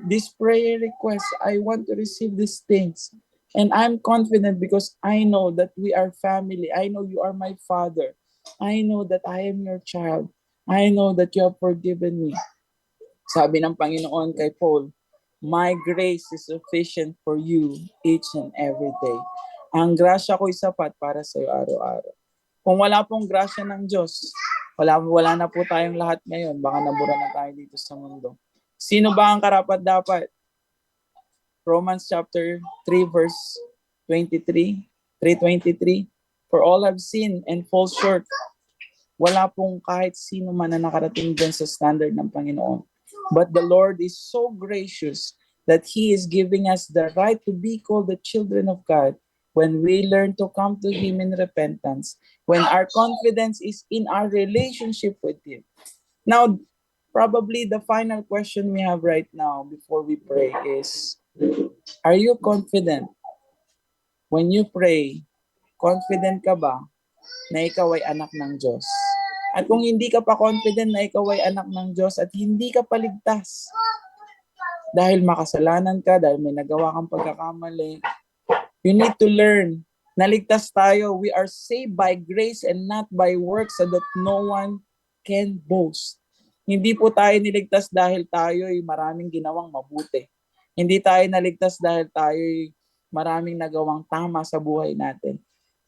this prayer request. I want to receive these things. And I'm confident because I know that we are family. I know you are my father. I know that I am your child. I know that you have forgiven me. Sabi ng Panginoon kay Paul, my grace is sufficient for you each and every day. Ang grasya ko'y sapat para sa iyo araw-araw. Kung wala pong grasya ng Diyos, wala na po tayong lahat ngayon. Baka nabura na tayo dito sa mundo. Sino ba ang karapat-dapat? Romans chapter 3 verse 23, 3:23. For all have sinned and fall short. Wala pong kahit sino man na nakarating dyan sa standard ng Panginoon. But the Lord is so gracious that He is giving us the right to be called the children of God when we learn to come to Him in repentance, when our confidence is in our relationship with Him. Now, probably the final question we have right now before we pray is, are you confident? When you pray, confident ka ba na ikaw ay anak ng Diyos? At kung hindi ka pa confident na ikaw ay anak ng Diyos at hindi ka paligtas, dahil makasalanan ka, dahil may nagawa kang pagkakamali, you need to learn. Naligtas tayo. We are saved by grace and not by works so that no one can boast. Hindi po tayo niligtas dahil tayo ay maraming ginawang mabuti. Hindi tayo naligtas dahil tayo ay maraming nagawang tama sa buhay natin.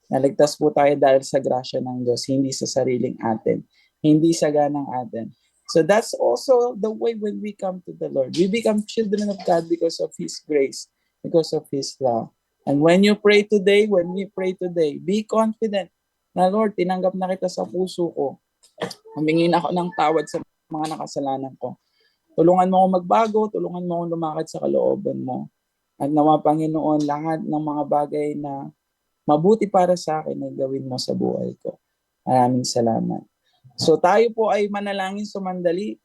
Naligtas po tayo dahil sa grasya ng Diyos, hindi sa sariling atin, hindi sa ganang atin. So that's also the way when we come to the Lord. We become children of God because of His grace, because of His love. And when you pray today, when we pray today, be confident na Lord, tinanggap na kita sa puso ko. Humingi na ako ng tawad sa mga nakasalanan ko. Tulungan mo ako magbago, tulungan mo akong lumakad sa kalooban mo. At nawa, Panginoon, lahat ng mga bagay na mabuti para sa akin ay gawin mo sa buhay ko. Maraming salamat. So tayo po ay manalangin sumandali.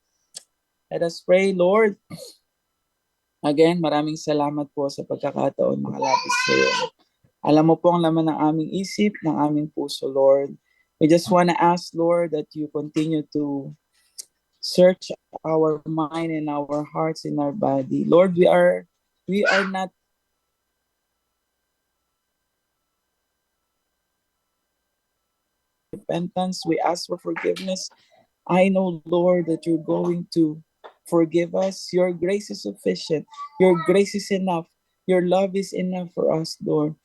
Let us pray, Lord. Again, maraming salamat po sa pagkakataon makalapit sa iyo. Alam mo po ang laman ng aming isip, ng aming puso, Lord. We just want to ask, Lord, that you continue to search our mind and our hearts and our body. Lord, we are not repentance. We ask for forgiveness. I know, Lord, that you're going to forgive us. Your grace is sufficient. Your grace is enough. Your love is enough for us, Lord.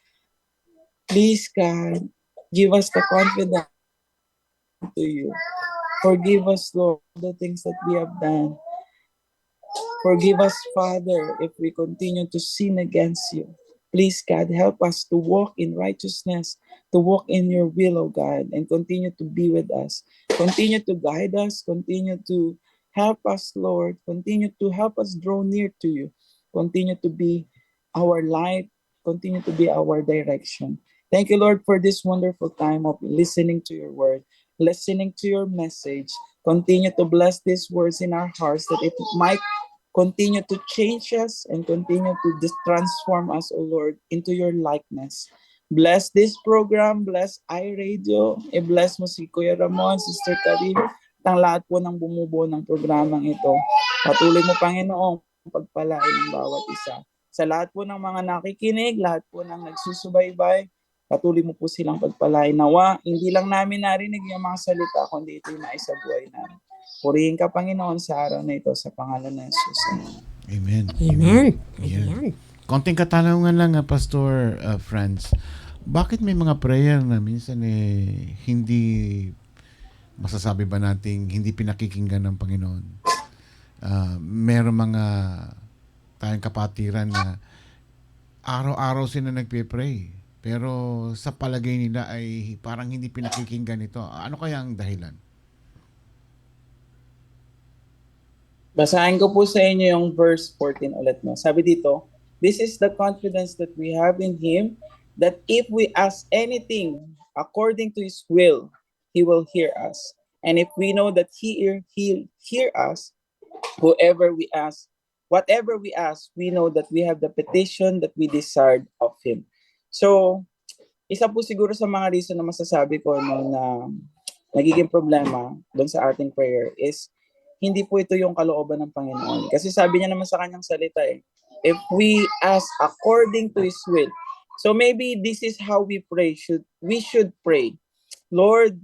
Please, God, give us the confidence to you. Forgive us, Lord, the things that we have done. Forgive us, Father, if we continue to sin against you. Please, God, help us to walk in righteousness, to walk in your will, O God, and continue to be with us. Continue to guide us. Continue to help us, Lord. Continue to help us draw near to you. Continue to be our light. Continue to be our direction. Thank you, Lord, for this wonderful time of listening to your word, listening to your message. Continue to bless these words in our hearts that it might continue to change us and continue to transform us, O Lord, into your likeness. Bless this program, bless iRadio, bless mo si Kuya Ramon, Sister Karin, ang lahat po ng bumubuo ng programang ito. Patuloy mo, Panginoon, pagpalain ng bawat isa. Sa lahat po ng mga nakikinig, lahat po ng nagsusubaybay, patuloy mo po silang pagpalain. Nawa, hindi lang namin narinig yung mga salita, kundi ito'y naisabuhay namin. Purihin ka, Panginoon, sa araw na ito sa pangalan ng Jesus. Amen. Amen. Yan. Ayan. Konting katanungan lang, Pastor Franz. Bakit may mga prayer na minsan hindi masasabi ba nating hindi pinakikinggan ng Panginoon? Meron mga tayong kapatiran na araw-araw sila nagpe-pray. Pero sa palagay nila ay parang hindi pinakikinggan ito. Ano kaya ang dahilan? Basahin ko po sa inyo yung verse 14 ulit. No? Sabi dito, this is the confidence that we have in Him, that if we ask anything according to His will, He will hear us. And if we know that He'll hear us, whatever we ask, we know that we have the petition that we desired of Him. So, isa po siguro sa mga reason na masasabi ko na nagiging problema doon sa ating prayer is hindi po ito yung kalooban ng Panginoon. Kasi sabi niya naman sa kanyang salita if we ask according to His will. So maybe this is how we pray. We should pray. Lord,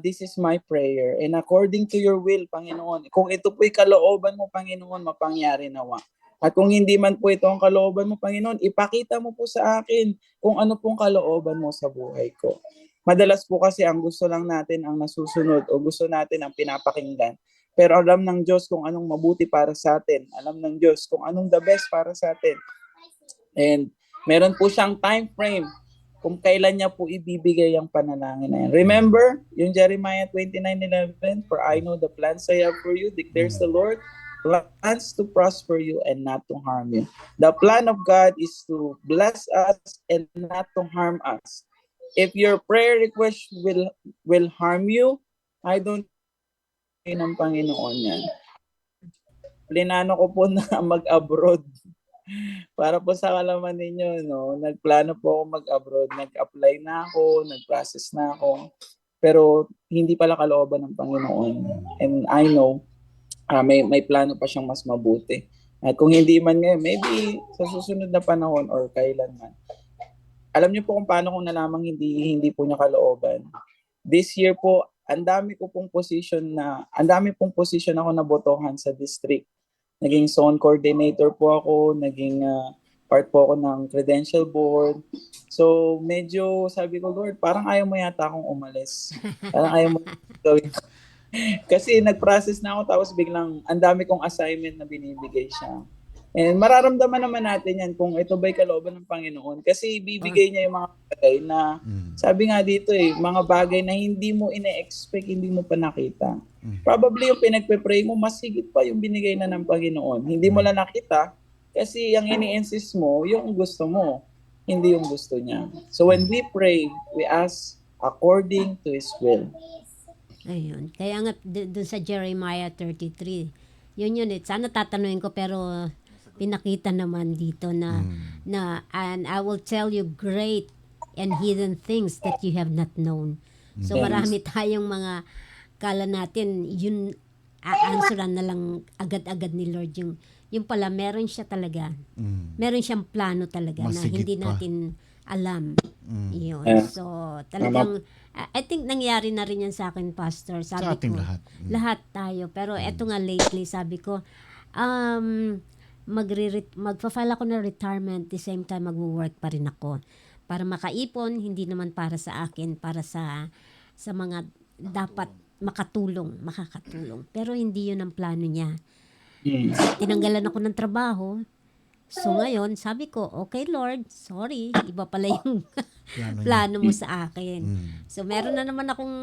this is my prayer. And according to your will, Panginoon, kung ito po'y kalooban mo, Panginoon, mapangyari nawa. At kung hindi man po ito ang kalooban mo, Panginoon, ipakita mo po sa akin kung ano pong kalooban mo sa buhay ko. Madalas po kasi ang gusto lang natin ang nasusunod o gusto natin ang pinapakinggan. Pero alam ng Diyos kung anong mabuti para sa atin. Alam ng Diyos kung anong the best para sa atin. And meron po siyang time frame kung kailan niya po ibibigay ang panalangin na yan. Remember, yung Jeremiah 29:11, for I know the plans I have for you, declares the Lord, plans to prosper you and not to harm you. The plan of God is to bless us and not to harm us. If your prayer request will harm you, I don't ng Panginoon yan. Plinano ko po na mag-abroad. Para po sa kalaman ninyo, no, nagplano po ako mag-abroad. Nag-apply na ako, nag-process na ako. Pero hindi pala kalooban ng Panginoon. And I know, may plano pa siyang mas mabuti. At kung hindi man ngayon, maybe sa susunod na panahon or kailan man. Alam niyo po kung paano kung nalamang hindi po niya kalooban. This year po, ang dami pong position ako nabotohan sa district. Naging zone coordinator po ako, naging part po ako ng credential board. So medyo sabi ko, Lord, parang ayaw mo yata akong umalis. Parang ayaw mo gawin. Kasi nag-process na ako tapos biglang ang dami kong assignment na binibigay siya. And mararamdaman naman natin yan kung ito ba'y kalooban ng Panginoon. Kasi bibigay niya yung mga bagay na, sabi nga dito mga bagay na hindi mo ine-expect, hindi mo pa nakita. Probably yung pinagpe-pray mo, mas higit pa yung binigay na ng Panginoon. Hindi mo lang nakita kasi ang ini-insist mo, yung gusto mo, hindi yung gusto niya. So when we pray, we ask according to His will. Ayun. Kaya nga, dun sa Jeremiah 33, yun, sana tatanungin ko, pero pinakita naman dito na and I will tell you great and hidden things that you have not known. So marami tayong mga kala natin yun aansuran na lang agad-agad ni Lord, yung pala meron siya talaga. Meron siyang plano talaga na Masigit hindi pa. natin alam. Yun. Yeah. So talagang I think nangyari na rin yan sa akin, Pastor. Sabi Sa ating ko, lahat. lahat tayo. Pero eto nga lately, sabi ko, magpa-file ako ng retirement, the same time magwo-work pa rin ako para makaipon, hindi naman para sa akin, para sa mga dapat makakatulong. Pero hindi yun ang plano niya. Tinanggalan ako ng trabaho. So ngayon, sabi ko, okay Lord, sorry, iba pala yung plano mo sa akin. So meron na naman akong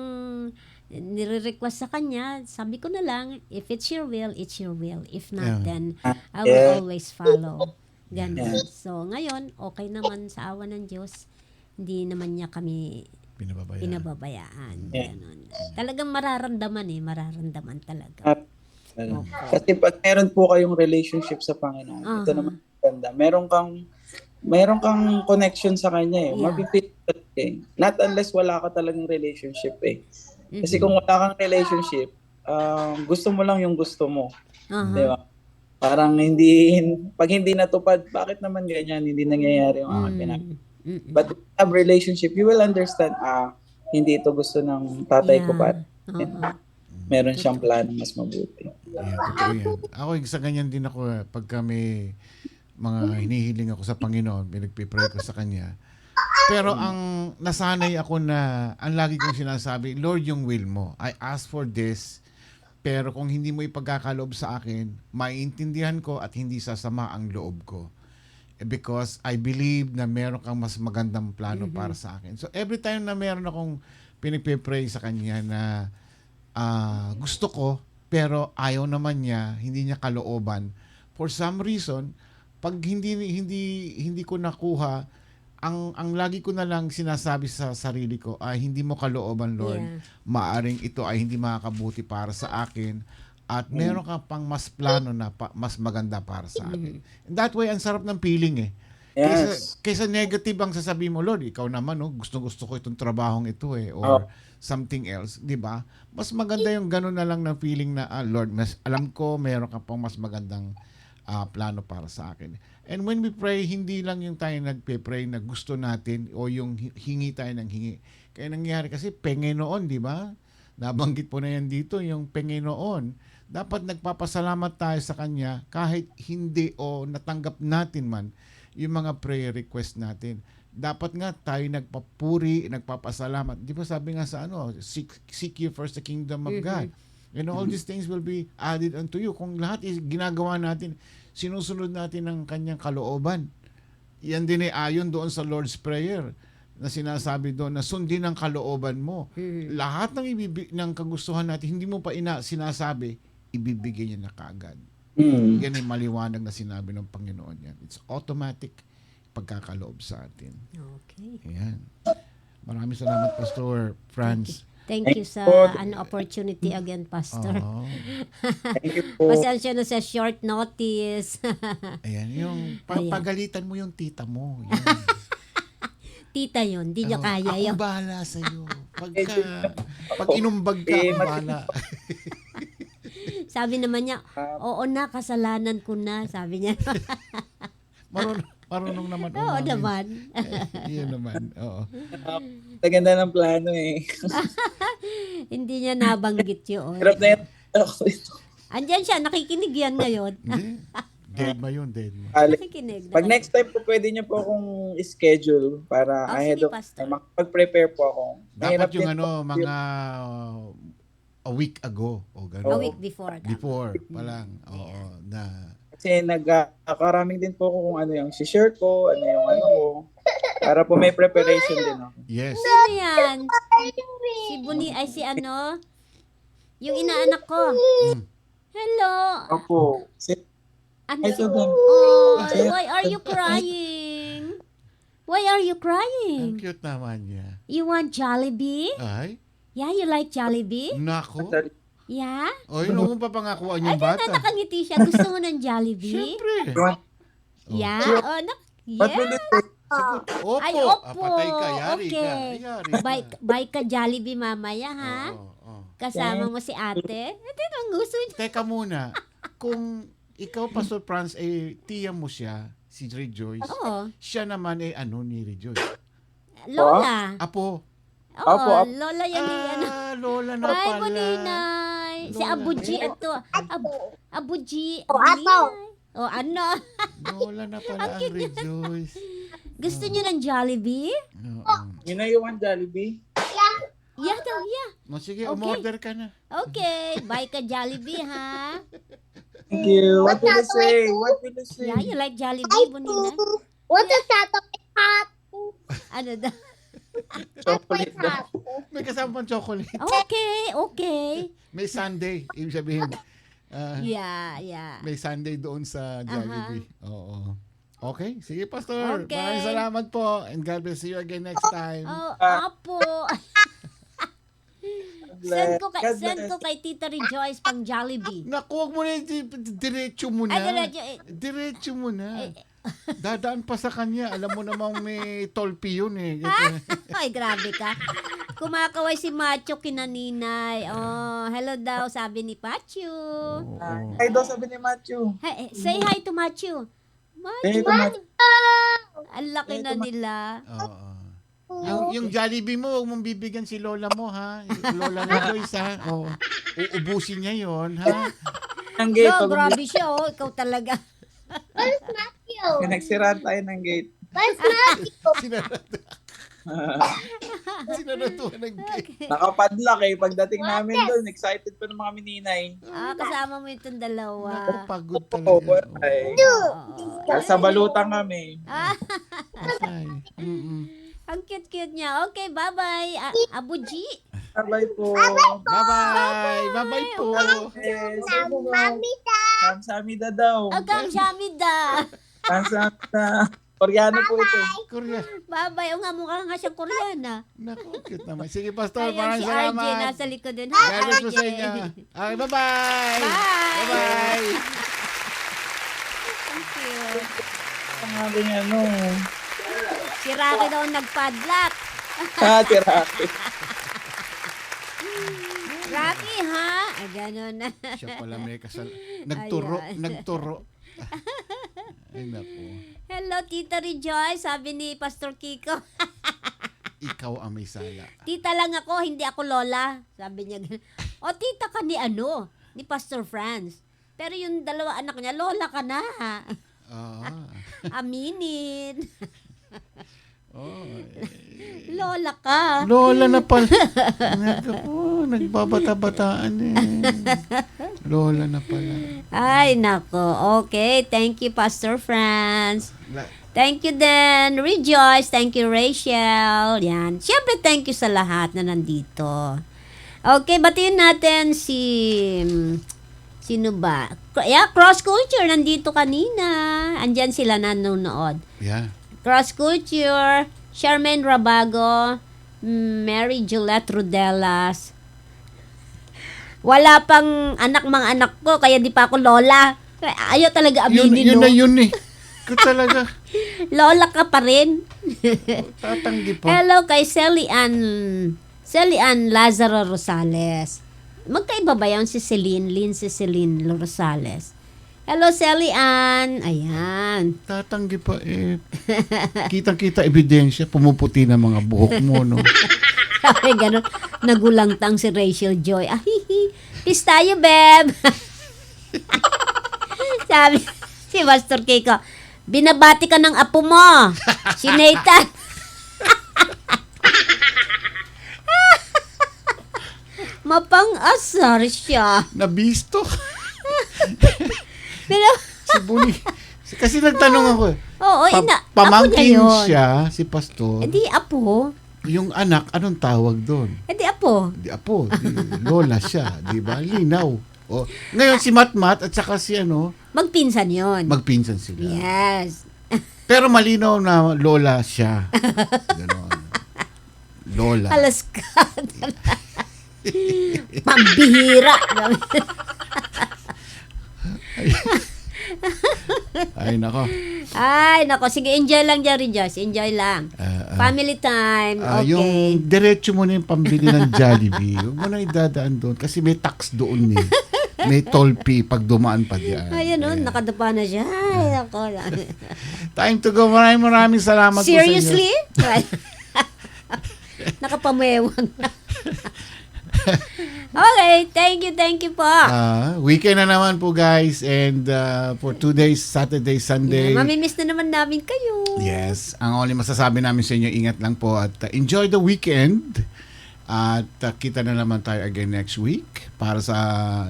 nire-request sa kanya. Sabi ko na lang, if it's your will, it's your will. If not, then I will always follow. Ganun. So ngayon, okay naman sa awa ng Diyos. Hindi naman niya kami pinababayaan. Ganun. Talagang mararamdaman talaga. Kasi pag meron po kayong relationship sa Panginoon, ito naman ganda. Meron kang connection sa kanya Yeah. Mapipili ka Not unless wala ka talagang relationship Kasi kung wala kang relationship, gusto mo lang yung gusto mo. Di ba? Parang pag hindi natupad, bakit naman ganyan? Hindi nangyayari yung aking pinag. But if you have relationship, you will understand, hindi ito gusto ng tatay ko pa. Meron siyang plano mas mabuti. Yeah, totoo yan. Ako, sa ganyan din ako pag kami mga hinihiling ako sa Panginoon, pinagpipray ko sa Kanya. Pero ang nasanay ako na, ang lagi kong sinasabi, Lord, yung will mo. I ask for this, pero kung hindi mo ipagkakaloob sa akin, maiintindihan ko at hindi sasama ang loob ko. Because I believe na meron kang mas magandang plano para sa akin. So every time na meron akong pinagpipray sa Kanya na gusto ko, pero ayaw naman niya, hindi niya kalooban, for some reason, pag hindi ko nakuha, ang lagi ko na lang sinasabi sa sarili ko, hindi mo kalooban, Lord. Yeah. Maaring ito ay hindi makakabuti para sa akin at meron ka pang mas plano na mas maganda para sa akin. And that way, ang sarap ng feeling Yes. Kaysa negative ang sasabihin mo, Lord, ikaw naman, gusto ko itong trabahong ito or something else, di ba? Mas maganda yung gano'n na lang na feeling na, Lord, alam ko meron ka pang mas magandang plano para sa akin. And when we pray, hindi lang yung tayo nagpe-pray na gusto natin o yung hingi tayo ng hingi. Kaya nangyari kasi Panginoon, di ba? Nabanggit po na yan dito, yung Panginoon. Dapat nagpapasalamat tayo sa Kanya kahit hindi o natanggap natin man yung mga prayer request natin. Dapat nga tayo nagpapuri, nagpapasalamat. Di ba sabi nga sa seek you first the kingdom of God. And all these things will be added unto you. Kung lahat is ginagawa natin, sinusunod natin ang Kanyang kalooban. Yan din ay ayon doon sa Lord's Prayer na sinasabi doon na sundin ang kalooban mo. Lahat ng kagustuhan natin, hindi mo pa sinasabi, ibibigay niya na kaagad. Yan ay maliwanag na sinabi ng Panginoon yan. It's automatic pagkakaloob sa atin. Okay. Ayan. Maraming salamat, Pastor Franz. Thank you sa opportunity again, Pastor. Oo. Thank you po. Pasensya na sa short notice. Ayan, yung pagalitan mo yung tita mo. Yan. Tita yun, di niya kaya Ako yun. bahala sa'yo. Pag inumbag ka, ako bahala. Sabi naman niya, oo na, kasalanan ko na. Sabi niya. Marunong naman. Oo naman. Yun naman, oo. Ganda ng plano Hindi niya nabanggit yun. Hirap na yan. Andyan siya, nakikinig yan ngayon. Hindi. Dead ma yun, dead ma. Nakikinig. Pag next time po, pwede niyo po akong schedule para ahead sige, of Pastor. makapag-prepare po ako. Dapat yung din po mga a week ago o gano'n. A week before. Before pa lang. Oo. Na Kasi nagkakaraming din po ako kung ano yung share ko, ano yung ano ko. Para po may preparation din ako. Yes. Ano yan? Si Buni, ay si ano? Yung inaanak ko. Hello. Opo. Ano? Ay, so then, Oh, why are you crying? Why are you Ang crying? cute naman niya. You want Jollibee? Ay, Yeah, you like Jollibee? nako. Yeah? Oy, ano mo pa pangakuan yung Ay, bata? nakangiti siya. Gusto mo ng Jollibee? Siyempre. Yeah? Oh, what will yeah. it take? Opo. Ay, Ah, opo. patay ka, yari ka. Okay. Yari Buy ka Jollibee mamaya, ha? Oo. Kasama mo si ate. Ito ang gusto niya. Teka muna. Kung ikaw, Pastor Franz, tiya mo siya, si Rejoice. Oo. Siya naman ano ni Rejoice? Lola. Apo. Oo, Apo. Lola yan ni ano. Lola na Ay, pala. Buninay. Si Lola. Abuji ito. Abuji. O, ato. O, ano? Lola na pala ang Rejoice. Gusto niyo ng Jollibee? Oo. Yun na yung Jollibee. Yeah daw, yeah. No, sige, Okay. umorder ka na. Okay, buy ka Jollibee, ha? Thank you. What will you say? What will you say? Yeah, you like Jollibee, Bunina? What is that? Hot. Ano daw? Chocolate daw. May kasama pang chocolate. Okay. May Sunday. Ibig sabihin, Yeah. may Sunday doon sa Jollibee. Oo. Okay. Sige, Pastor. Okay. Maraming salamat po. And God bless you again next time. Oh, apo. Send ko God kay Tita Rejoice pang Jollibee. Naku, huwag mo na. Diretso mo na. Ay, diretso, Diretso mo na. Dadaan pa sa kanya. Alam mo namang may tolpi yun eh. Ay, grabe ka. Kumakaway si Macho kinaninay. Oh, hello daw, sabi ni Pachu. Ay, daw sabi ni Matthew. Hey, say hi to Machu. Hey, Machu, Matthew. ang laki na nila. Oo. Yung Jollibee mo, huwag mong bibigyan si Lola mo, ha? Yung Lola na Joyce, ha? Oo. Uubusin niya yon, ha? Ang gate. No, grabe siya, oh. Ikaw talaga. Where's Matthew? Pinagsiraan tayo ng gate. Where's Matthew? Sinaratuhan ng gate. Nakapadlock eh. Pagdating namin doon, excited pa ng mga mininay. Kasama mo itong dalawa. Pagod Oo, talaga. ay. Oo. Sa balutan kami. Patay. Ang cute-cute niya. Okay, bye-bye. Abuji. Bye po. Bye-bye. Bye-bye po. Yes. Mamita. Kamsamida daw. Agam Jamida. Kamsamida. Koreano po ito. Korea. Bye-bye. O nga, mukha nga siyang Koreana. Naku, cute naman. Sige, Pastor. Ayan, Maraming si RJ salamat. nasa likod din. God Hi, bless po RJ. sa inyo. Okay, bye-bye. Bye. Bye-bye. Thank you. Ang aming ano. Si Rocky daw nagpadlock. Tira. Rocky, ha? Ay, gano'n na. Siya pala may Nagturo. Ayan. Nagturo. Ay, naku. Hello, Tita Rejoice. Sabi ni Pastor Kiko. Ikaw ang may sala. Tita lang ako, hindi ako lola. Sabi niya gano'n. O, tita ka ni ano? Ni Pastor Franz. Pero yung dalawa anak niya, lola ka na. Aminin. Lola ka. Lola na pala. Naku, nagbabata-bataan eh. Lola na pala. Ay, nako. Okay. Thank you, Pastor Franz. Thank you then, Rejoice. Thank you, Rachel. Yan. Siyempre, thank you sa lahat na nandito. Okay, batiin natin si... Sino ba? Yeah, Cross Culture. Nandito kanina. Andyan sila nanonood. Yeah. Cross Culture, Charmaine Rabago, Mary Juliet Rodelas. Wala pang mga anak ko, kaya di pa ako lola. Ayaw talaga aminin, Yun no? na yun eh. Ikaw talaga. Lola ka pa rin. Tatanggi pa. Hello kay Sally Ann Lazaro Rosales. Magkaiba ba yan si Celine Rosales? Hello, Sally Ann. Ayan. Tatanggi pa eh. Kitang-kita ebidensya, pumuputi na mga buhok mo, no? Sabi gano'n, nagulangtang si Rachel Joy. Ahihi, peace tayo, beb. Sabi si Pastor Kiko, binabati ka ng apo mo. Si Nathan. Mapang-asar siya. Nabisto. Si Buni. Kasi nagtanong ako. Oo, apo niya Pamangkin yun. siya, si Pastor. Di apo. Yung anak, anong tawag doon? Di apo. Di apo, lola siya, di ba? Linaw. O, ngayon si Matmat at saka si Magpinsan yon. magpinsan sila. Yes. Pero malinaw na lola siya. Ganon. Lola. Alas ka. Pambihira. Ay, nako. Ay, nako. Sige, enjoy lang dyan, Josh. Enjoy lang. Family time. Okay. Yung diretso mo na yung pambili ng Jollibee. Huwag mo na idadaan doon kasi may tax doon eh. May toll fee pag dumaan pa diyan. Ayun, nakadapa na siya. Ay, nako. Time to go. Maraming salamat Seriously? po sa inyo. Nakapamewang na. Okay, thank you po. Weekend na naman po guys and for 2 days, Saturday, Sunday. Mamimiss na naman namin kayo. Yes, ang only masasabi namin sa inyo, ingat lang po at enjoy the weekend. At kita na naman tayo again next week para sa,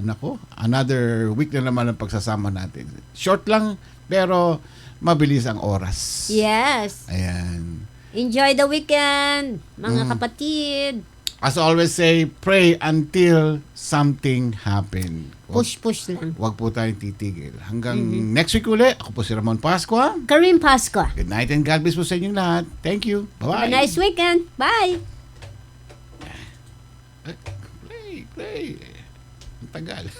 another week na naman ang pagsasama natin. Short lang, pero mabilis ang oras. Yes. Ayan. Enjoy the weekend, mga kapatid. As I always say, pray until something happen. Push lang. Huwag po tayong titigil. Hanggang next week ulit, ako po si Ramon Pascua. Karim Pascua. Good night and God bless po sa inyong lahat. Thank you. Bye-bye. Have a nice weekend. Bye. Play. Ang tagal.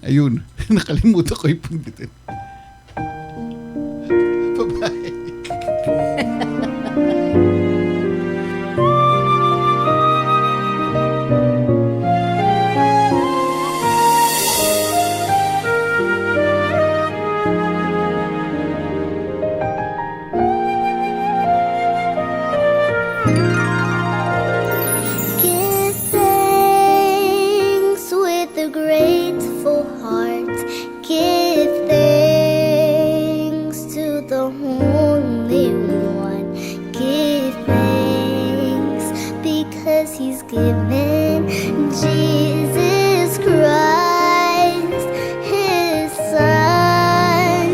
Ayun. Nakalimutan ko yung punditin. Bye-bye. Give thanks with a grateful heart. Give thanks to the Holy One. Give thanks because He's given Jesus Christ, His Son.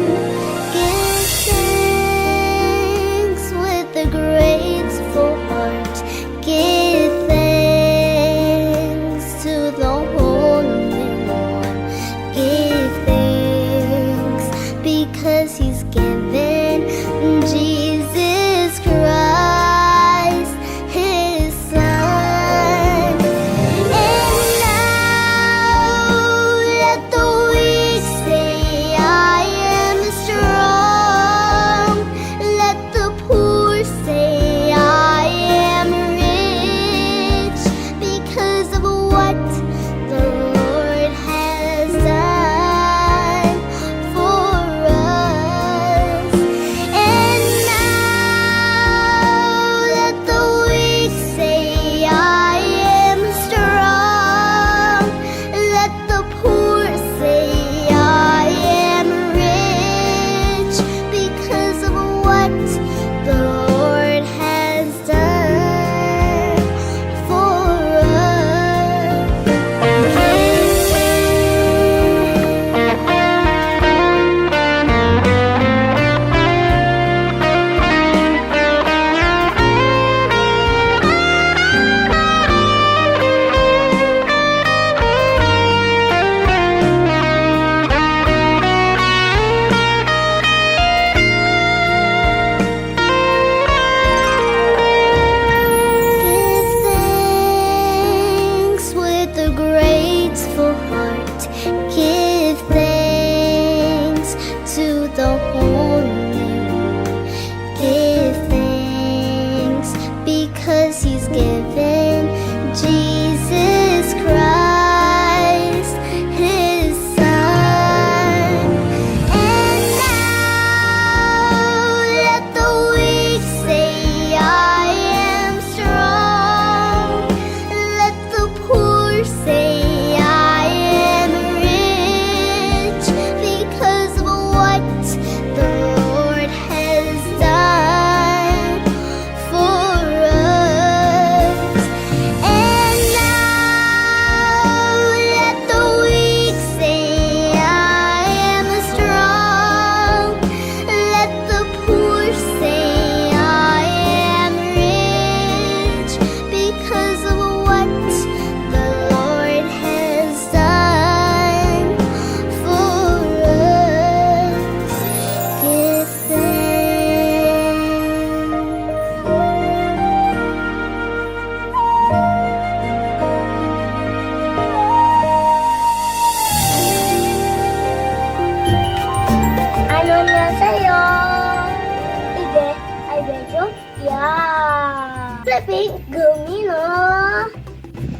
Give thanks with a grateful heart. Give thanks to the Holy One. Give thanks because He's given Jesus Christ, His Son. And now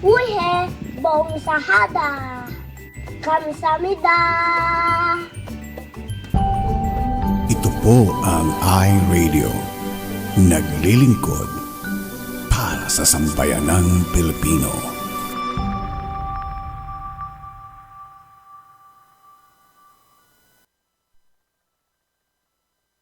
Uhe, bong sahada. Kamsamida. Ito po ang iRadio. Naglilingkod para sa sambayanang Pilipino.